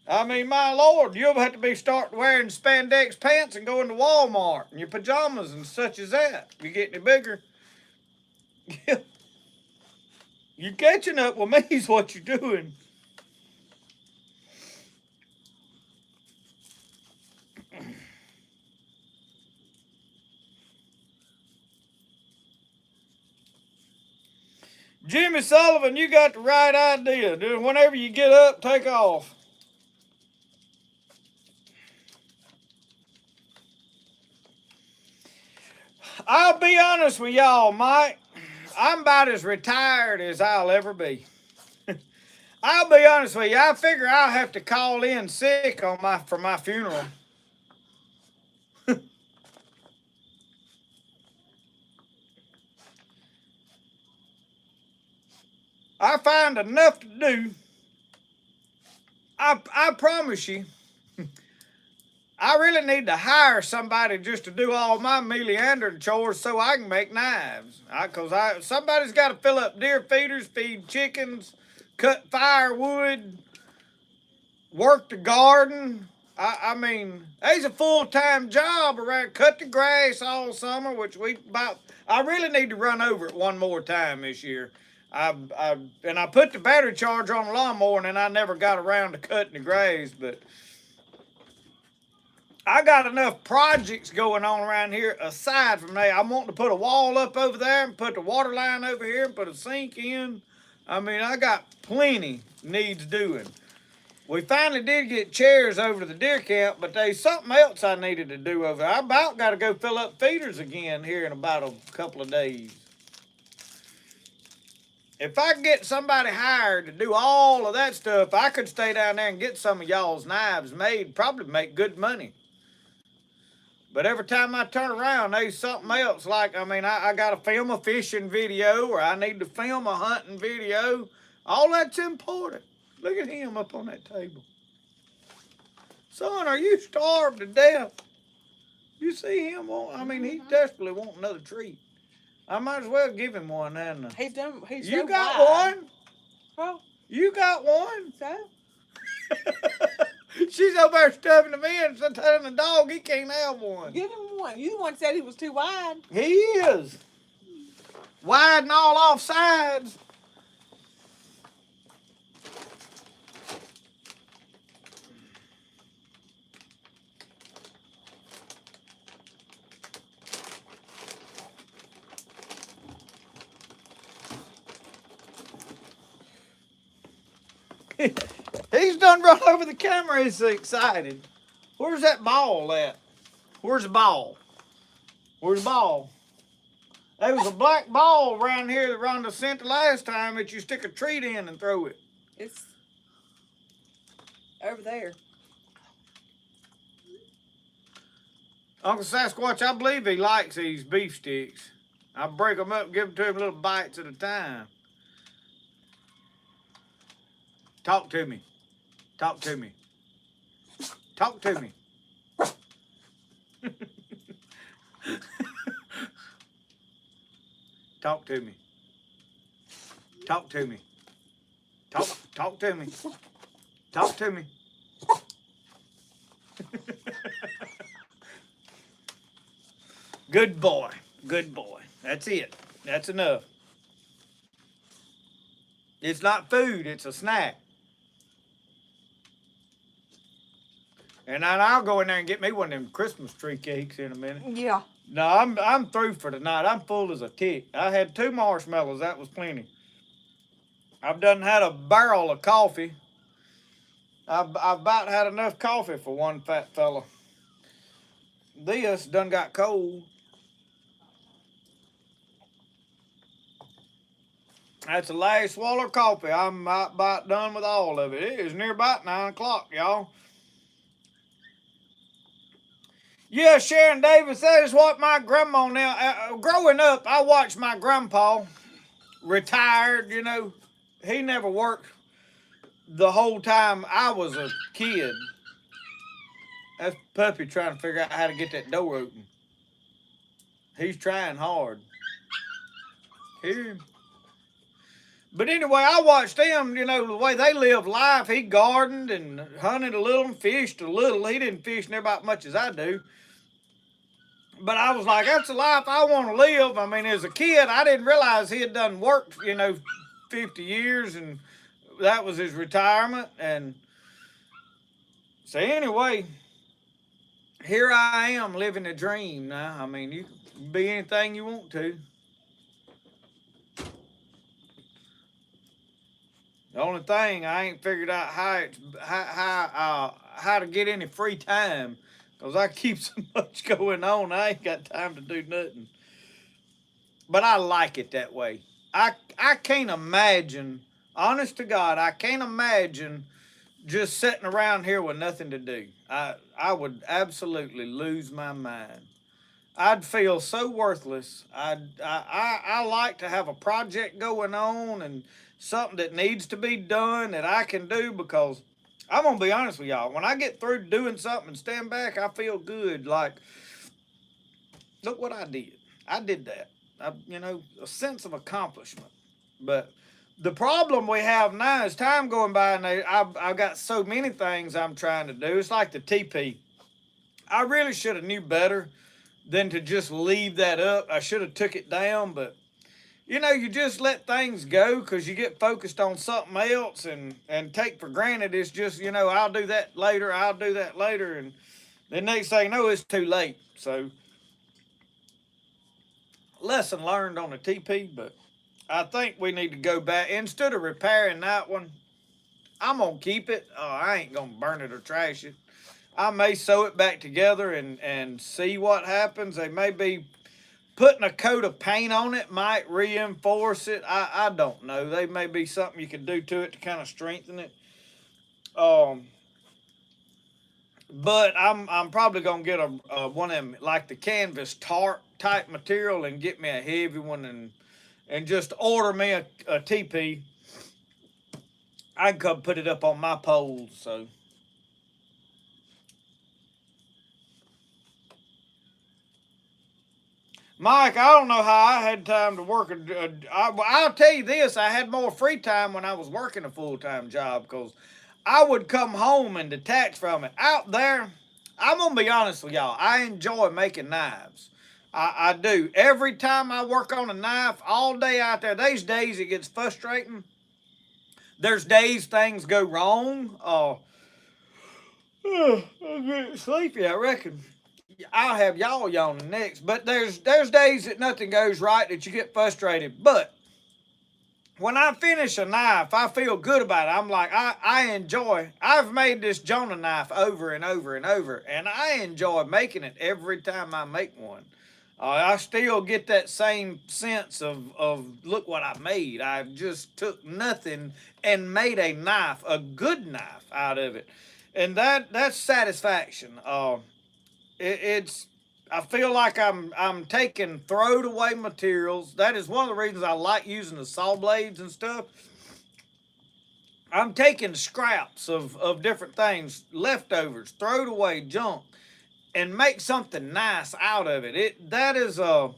I mean, my Lord, you'll have to be starting wearing spandex pants and going to Walmart in your pajamas and such as that. You're getting it bigger. You're catching up with me is what you're doing. Jimmy Sullivan, you got the right idea. Whenever you get up, take off. I'll be honest with y'all, Mike. I'm about as retired as I'll ever be. I'll be honest with you. I figure I'll have to call in sick for my funeral. I find enough to do. I promise you. I really need to hire somebody just to do all my mealy-andering chores so I can make knives. Because somebody's got to fill up deer feeders, feed chickens, cut firewood, work the garden. I mean, there's a full-time job around. Cut the grass all summer, which I really need to run over it one more time this year. I put the battery charger on the lawnmower, and then I never got around to cutting the grass, but I got enough projects going on around here aside from that. I'm wanting to put a wall up over there and put the water line over here and put a sink in. I mean, I got plenty needs doing. We finally did get chairs over to the deer camp, but there's something else I needed to do over there. I about got to go fill up feeders again here in about a couple of days. If I could get somebody hired to do all of that stuff, I could stay down there and get some of y'all's knives made, probably make good money. But every time I turn around, there's something else. Like, I mean, I got to film a fishing video, or I need to film a hunting video. All that's important. Look at him up on that table. Son, are you starved to death? You see him? I mean, he desperately wants another treat. I might as well give him one, then. He's done. He's You so got wide. one? Oh, You got one? so? She's over there stuffing him in, so telling the dog he can't have one. Give him one. You the one said he was too wide. He is. Wide and all off sides. He's done run over the camera. He's so excited. Where's that ball at? Where's the ball? Where's the ball? There was a black ball around here that Rhonda sent the last time that you stick a treat in and throw it. It's over there. Uncle Sasquatch, I believe he likes these beef sticks. I break them up, give them to him little bites at a time. Talk to me. Talk to me. Talk to me. Talk to me. Talk to me. Talk to me. Talk to me. Good boy. Good boy. That's it. That's enough. It's not food, it's a snack. And then I'll go in there and get me one of them Christmas tree cakes in a minute. Yeah. No, I'm through for tonight. I'm full as a tick. I had 2 marshmallows. That was plenty. I've done had a barrel of coffee. I've about had enough coffee for one fat fella. This done got cold. That's the last swallow of coffee. I'm about done with all of it. It is near about 9 o'clock, y'all. Yeah, Sharon Davis, that is what my grandma now. Growing up, I watched my grandpa, retired, you know. He never worked the whole time I was a kid. That's puppy trying to figure out how to get that door open. He's trying hard. Here. But anyway, I watched them, you know, the way they lived life. He gardened and hunted a little and fished a little. He didn't fish near about much as I do. But I was like, that's the life I want to live. I mean, as a kid, I didn't realize he had done work, you know, 50 years and that was his retirement. And so anyway, here I am living a dream now. I mean, you can be anything you want to. The only thing I ain't figured out how to get any free time, cause I keep so much going on. I ain't got time to do nothing. But I like it that way. I can't imagine, honest to God, I can't imagine just sitting around here with nothing to do. I would absolutely lose my mind. I'd feel so worthless. I like to have a project going on and something that needs to be done that I can do, because I'm gonna be honest with y'all. When I get through doing something and stand back, I feel good. Like, look what I did. I did that. You know, a sense of accomplishment. But the problem we have now is time going by, and I've got so many things I'm trying to do. It's like the TP. I really should have knew better than to just leave that up. I should have took it down, but you know, you just let things go because you get focused on something else and take for granted it's just, you know, I'll do that later, and the next thing you know, it's too late. So, lesson learned on the TP, but I think we need to go back. Instead of repairing that one, I'm going to keep it. I ain't going to burn it or trash it. I may sew it back together and see what happens. They may be putting a coat of paint on it might reinforce it. I don't know. They may be something you can do to it to kind of strengthen it. But I'm probably gonna get a one of them like the canvas tarp type material and get me a heavy one and just order me a TP. I can come put it up on my poles. So. Mike, I don't know how I had time to work. I'll tell you this, I had more free time when I was working a full-time job, because I would come home and detach from it. Out there, I'm going to be honest with y'all, I enjoy making knives. I do. Every time I work on a knife, all day out there, there's days it gets frustrating. There's days things go wrong. I'm getting sleepy, I reckon. I'll have y'all yawning next. But there's days that nothing goes right, that you get frustrated. But when I finish a knife, I feel good about it. I'm like, I enjoy. I've made this Jonah knife over and over and over, and I enjoy making it every time I make one. I still get that same sense of look what I made. I just took nothing and made a knife, a good knife out of it. And that's satisfaction. It's I feel like I'm taking throwed away materials. That is one of the reasons I like using the saw blades and stuff. I'm taking scraps of different things, leftovers, throwed away junk, and make something nice out of it. That is I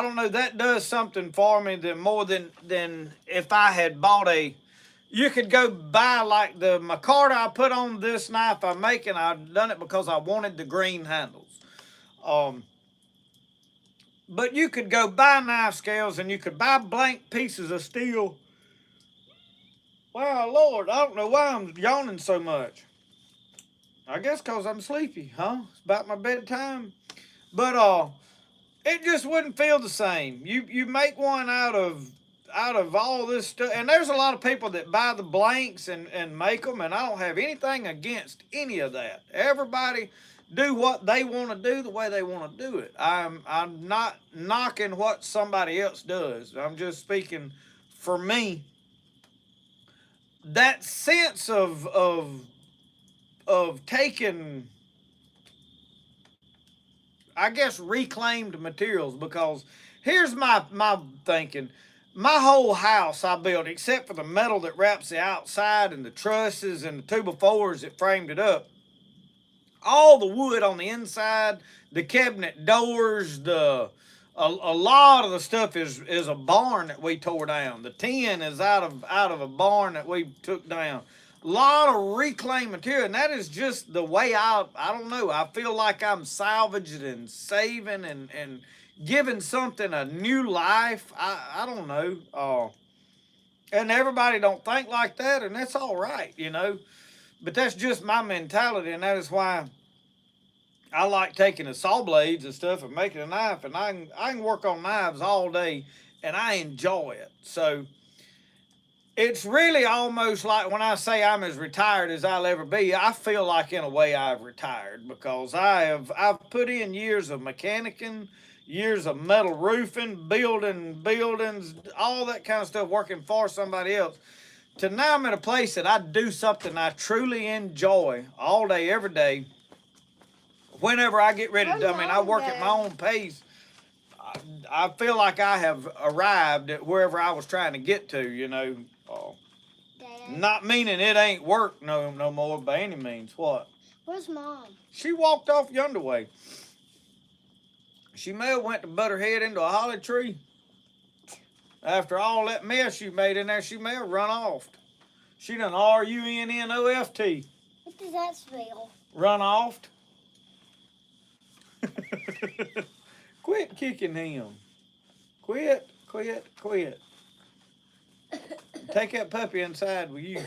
don't know, that does something for me that more than if I had bought you could go buy like the micarta I put on this knife I'm making. I've done it because I wanted the green handles. But you could go buy knife scales and you could buy blank pieces of steel. Wow, Lord, I don't know why I'm yawning so much. I guess because I'm sleepy, huh? It's about my bedtime. But it just wouldn't feel the same. You make one out of of all this stuff, and there's a lot of people that buy the blanks and make them, and I don't have anything against any of that. Everybody do what they want to do the way they want to do it. I'm not knocking what somebody else does. I'm just speaking for me. That sense of taking, I guess, reclaimed materials, because here's my thinking. My whole house I built, except for the metal that wraps the outside and the trusses and the 2x4s that framed it up, all the wood on the inside, the cabinet doors, a lot of the stuff is a barn that we tore down. The tin is out of a barn that we took down. A lot of reclaimed material, and that is just the way I don't know. I feel like I'm salvaging and saving and giving something a new life. I don't know. And everybody don't think like that, and that's all right, you know. But that's just my mentality, and that is why I like taking the saw blades and stuff and making a knife, and I can work on knives all day, and I enjoy it. So it's really almost like when I say I'm as retired as I'll ever be, I feel like in a way I've retired, because I've put in years of mechanicking, years of metal roofing, building buildings, all that kind of stuff, working for somebody else. To now I'm at a place that I do something I truly enjoy all day, every day. Whenever I get ready to, I mean, I work at my own pace. I feel like I have arrived at wherever I was trying to get to, you know. Not meaning it ain't work no more by any means. What? Where's Mom? She walked off yonder way. She may have went to butt her head into a holly tree. After all that mess you made in there, she may have run off. She done RUNNOFT. What does that spell? Run off. Quit kicking him. Quit. Take that puppy inside with you.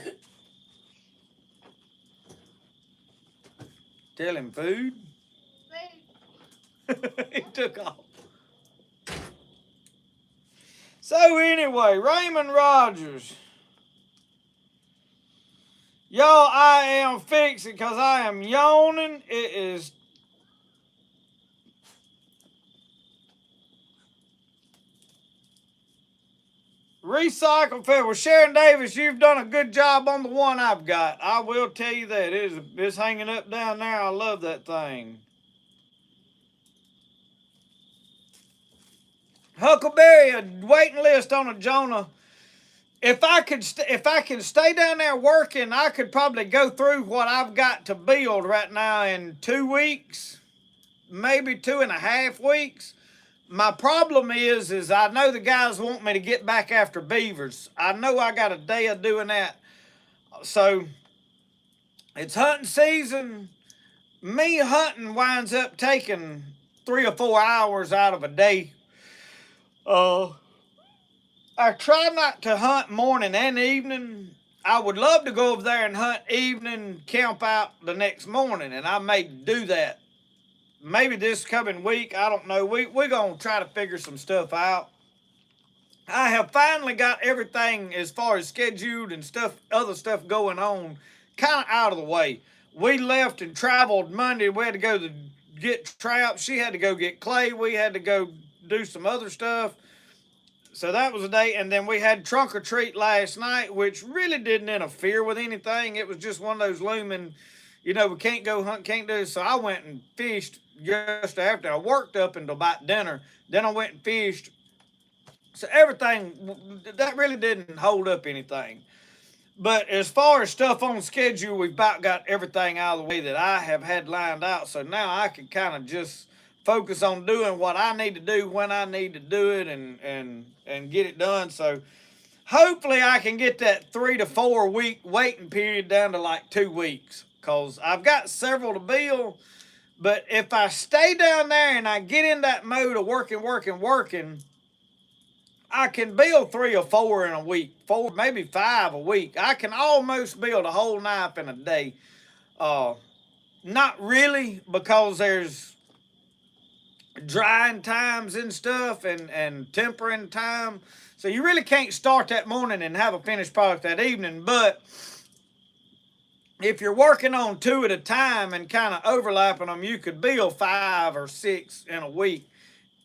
Tell him food. He took off. So anyway, Raymond Rogers. Y'all, I am fixing because I am yawning. It is recycle fair. Well, Sharon Davis, you've done a good job on the one I've got. I will tell you that. It's hanging up down there. I love that thing. Huckleberry, a waiting list on a Jonah. If I can stay down there working, I could probably go through what I've got to build right now in 2 weeks, maybe 2.5 weeks. My problem is I know the guys want me to get back after beavers. I know I got a day of doing that. So it's hunting season. Me hunting winds up taking 3 or 4 hours out of a day. I try not to hunt morning and evening. I would love to go over there and hunt evening, camp out the next morning, and I may do that. Maybe this coming week, I don't know. We're going to try to figure some stuff out. I have finally got everything as far as scheduled and other stuff going on, kind of out of the way. We left and traveled Monday. We had to go get traps. She had to go get clay. We had to go do some other stuff. So that was a day, and then we had trunk or treat last night, which really didn't interfere with anything. It was just one of those looming, we can't go hunt, can't do. So I went and fished just after. I worked up until about dinner. Then I went and fished. So everything, that really didn't hold up anything. But as far as stuff on schedule, we've about got everything out of the way that I have had lined out. So now I can kind of just focus on doing what I need to do when I need to do it and get it done. So hopefully I can get that 3 to 4 week waiting period down to like 2 weeks, because I've got several to build. But if I stay down there and I get in that mode of working, I can build 3 or 4 in a week, 4, maybe 5 a week. I can almost build a whole knife in a day. Not really, because there's drying times and stuff and tempering time. So you really can't start that morning and have a finished product that evening. But if you're working on 2 at a time and kind of overlapping them, you could build 5 or 6 in a week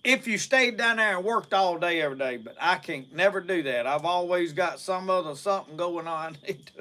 if you stayed down there and worked all day every day. But I can't never do that. I've always got some other something going on. I need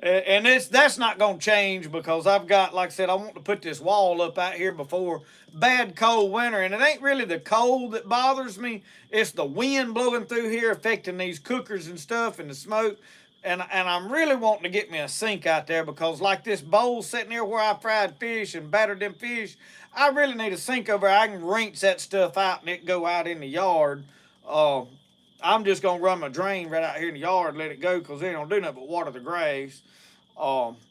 to, and that's not going to change because I've got, like I said, I want to put this wall up out here before bad cold winter. And it ain't really the cold that bothers me. It's the wind blowing through here affecting these cookers and stuff and the smoke. And I'm really wanting to get me a sink out there because like this bowl sitting here where I fried fish and battered them fish, I really need a sink over there. I can rinse that stuff out and it go out in the yard. I'm just going to run my drain right out here in the yard and let it go because it ain't going to do nothing but water the grass.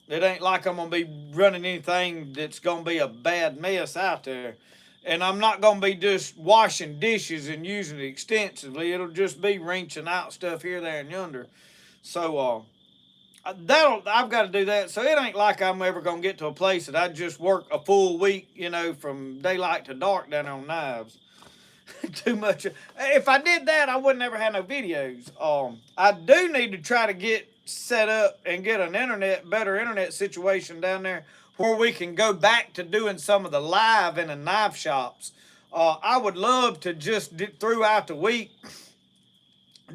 It ain't like I'm going to be running anything that's going to be a bad mess out there. And I'm not going to be just washing dishes and using it extensively. It'll just be rinsing out stuff here, there, and yonder. So I've got to do that. So it ain't like I'm ever going to get to a place that I just work a full week, from daylight to dark down on knives. Too much. If I did that, I wouldn't ever have no videos. I do need to try to get set up and get an better internet situation down there where we can go back to doing some of the live in the knife shops. I would love to just throughout the week,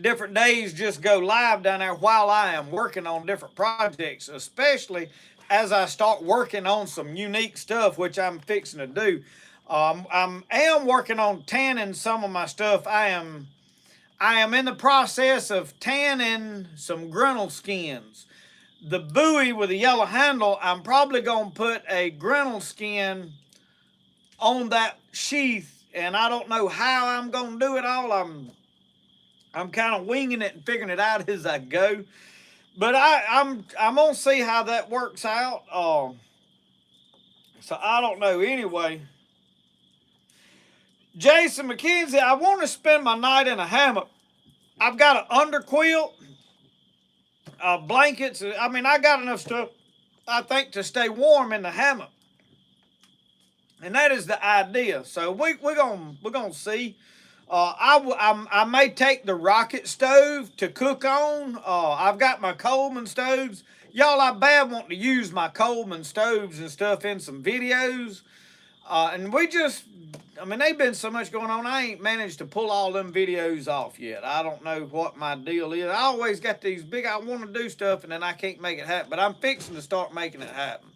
different days, just go live down there while I am working on different projects, especially as I start working on some unique stuff, which I'm fixing to do. I am working on tanning some of my stuff. I am in the process of tanning some grinnell skins. The buoy with the yellow handle, I'm probably going to put a grinnell skin on that sheath, and I don't know how I'm going to do it all. I'm kind of winging it and figuring it out as I go. But I'm going to see how that works out. So I don't know. Anyway, Jason McKenzie, I want to spend my night in a hammock. I've got an underquilt, blankets. I mean, I got enough stuff, I think, to stay warm in the hammock. And that is the idea. So we're gonna see. I may take the rocket stove to cook on. I've got my Coleman stoves. Y'all, I bad want to use my Coleman stoves and stuff in some videos. And they've been so much going on, I ain't managed to pull all them videos off yet. I don't know what my deal is. I always got these I want to do stuff and then I can't make it happen. But I'm fixing to start making it happen.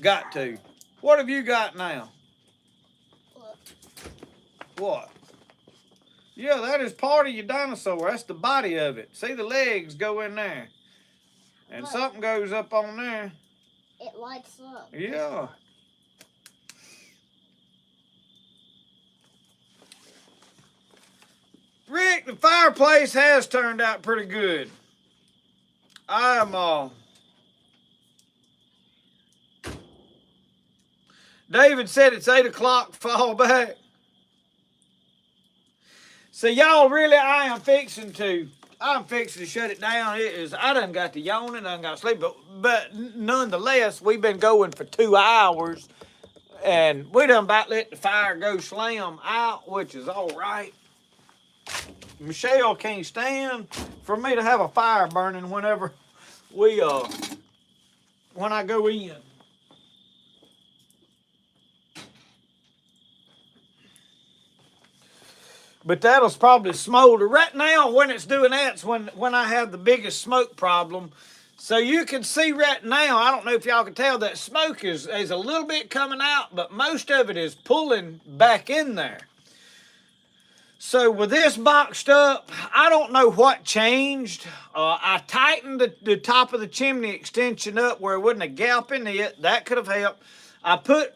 Got to. What have you got now? What? Yeah, that is part of your dinosaur. That's the body of it. See, the legs go in there. And something goes up on there. It lights up. Yeah. Rick, the fireplace has turned out pretty good. I am, David said it's 8 o'clock, fall back. So y'all, really, I'm fixing to shut it down. I done got to yawning, I done got to sleep, but nonetheless, we've been going for 2 hours, and we done about let the fire go slam out, which is all right. Michelle can't stand for me to have a fire burning whenever when I go in. But that'll probably smolder. Right now, when it's doing that's when I have the biggest smoke problem. So you can see right now, I don't know if y'all can tell, that smoke is a little bit coming out, but most of it is pulling back in there. So with this boxed up, I don't know what changed. I tightened the top of the chimney extension up where it wasn't a gap in it. That could have helped. I put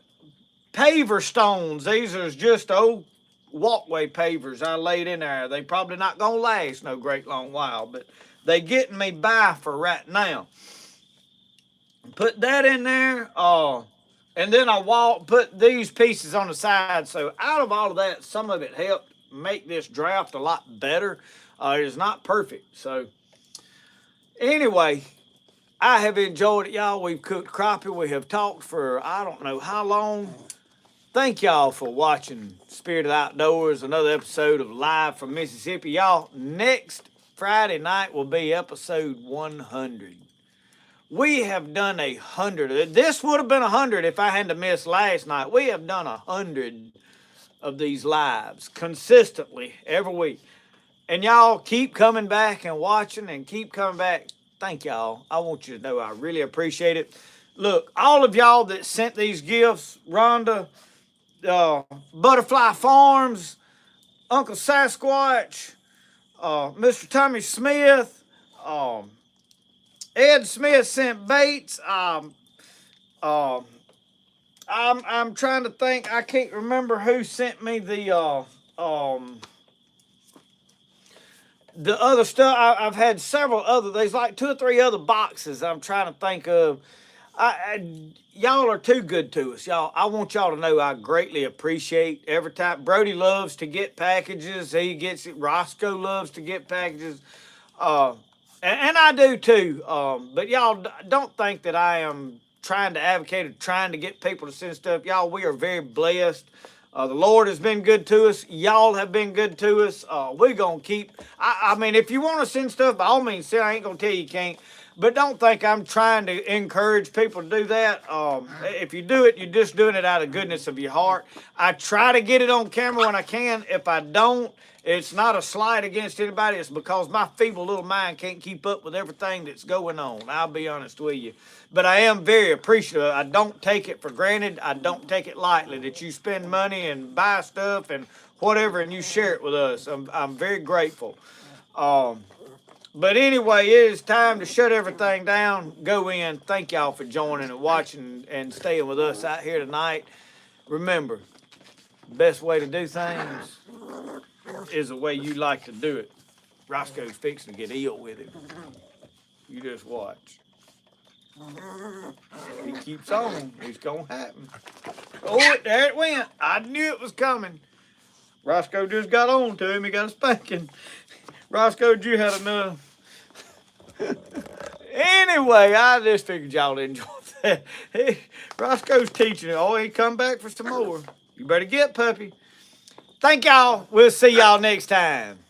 paver stones. These are just old walkway pavers I laid in there. They probably not gonna last no great long while, but they getting me by for right now. Put that in there, and then I put these pieces on the side. So out of all of that, some of it helped make this draft a lot better. It is not perfect. So anyway, I have enjoyed it, y'all. We've cooked crappie. We have talked for I don't know how long. Thank y'all for watching Spirit of the Outdoors, another episode of Live from Mississippi. Y'all, next Friday night will be episode 100. We have done 100. This would have been 100 if I hadn't missed last night. We have done 100 of these lives consistently every week. And y'all keep coming back and watching and keep coming back. Thank y'all. I want you to know I really appreciate it. Look, all of y'all that sent these gifts, Rhonda, Butterfly Farms, Uncle Sasquatch, Mr. Tommy Smith, Ed Smith sent baits. I'm trying to think. I can't remember who sent me the other stuff. I've had several other. There's like 2 or 3 other boxes I'm trying to think of. Y'all are too good to us, y'all. I want y'all to know I greatly appreciate every time. Brody loves to get packages. He gets it. Roscoe loves to get packages. And I do too. But y'all don't think that I am trying to advocate or trying to get people to send stuff. Y'all, we are very blessed. The Lord has been good to us. Y'all have been good to us. We're going to keep. I mean, if you want to send stuff, by all means, send. I ain't going to tell you can't. But don't think I'm trying to encourage people to do that. If you do it, you're just doing it out of goodness of your heart. I try to get it on camera when I can. If I don't, it's not a slight against anybody. It's because my feeble little mind can't keep up with everything that's going on. I'll be honest with you. But I am very appreciative. I don't take it for granted. I don't take it lightly that you spend money and buy stuff and whatever and you share it with us. I'm very grateful. But anyway, it is time to shut everything down. Go in. Thank y'all for joining and watching and staying with us out here tonight. Remember, the best way to do things is the way you like to do it. Roscoe's fixing to get ill with it. You just watch. He keeps on. It's going to happen. Oh, there it went. I knew it was coming. Roscoe just got on to him. He got a spanking. Roscoe, you had enough. Anyway, I just figured y'all enjoyed that. Roscoe's teaching it. Oh, he come back for some more. You better get, puppy. Thank y'all. We'll see y'all next time.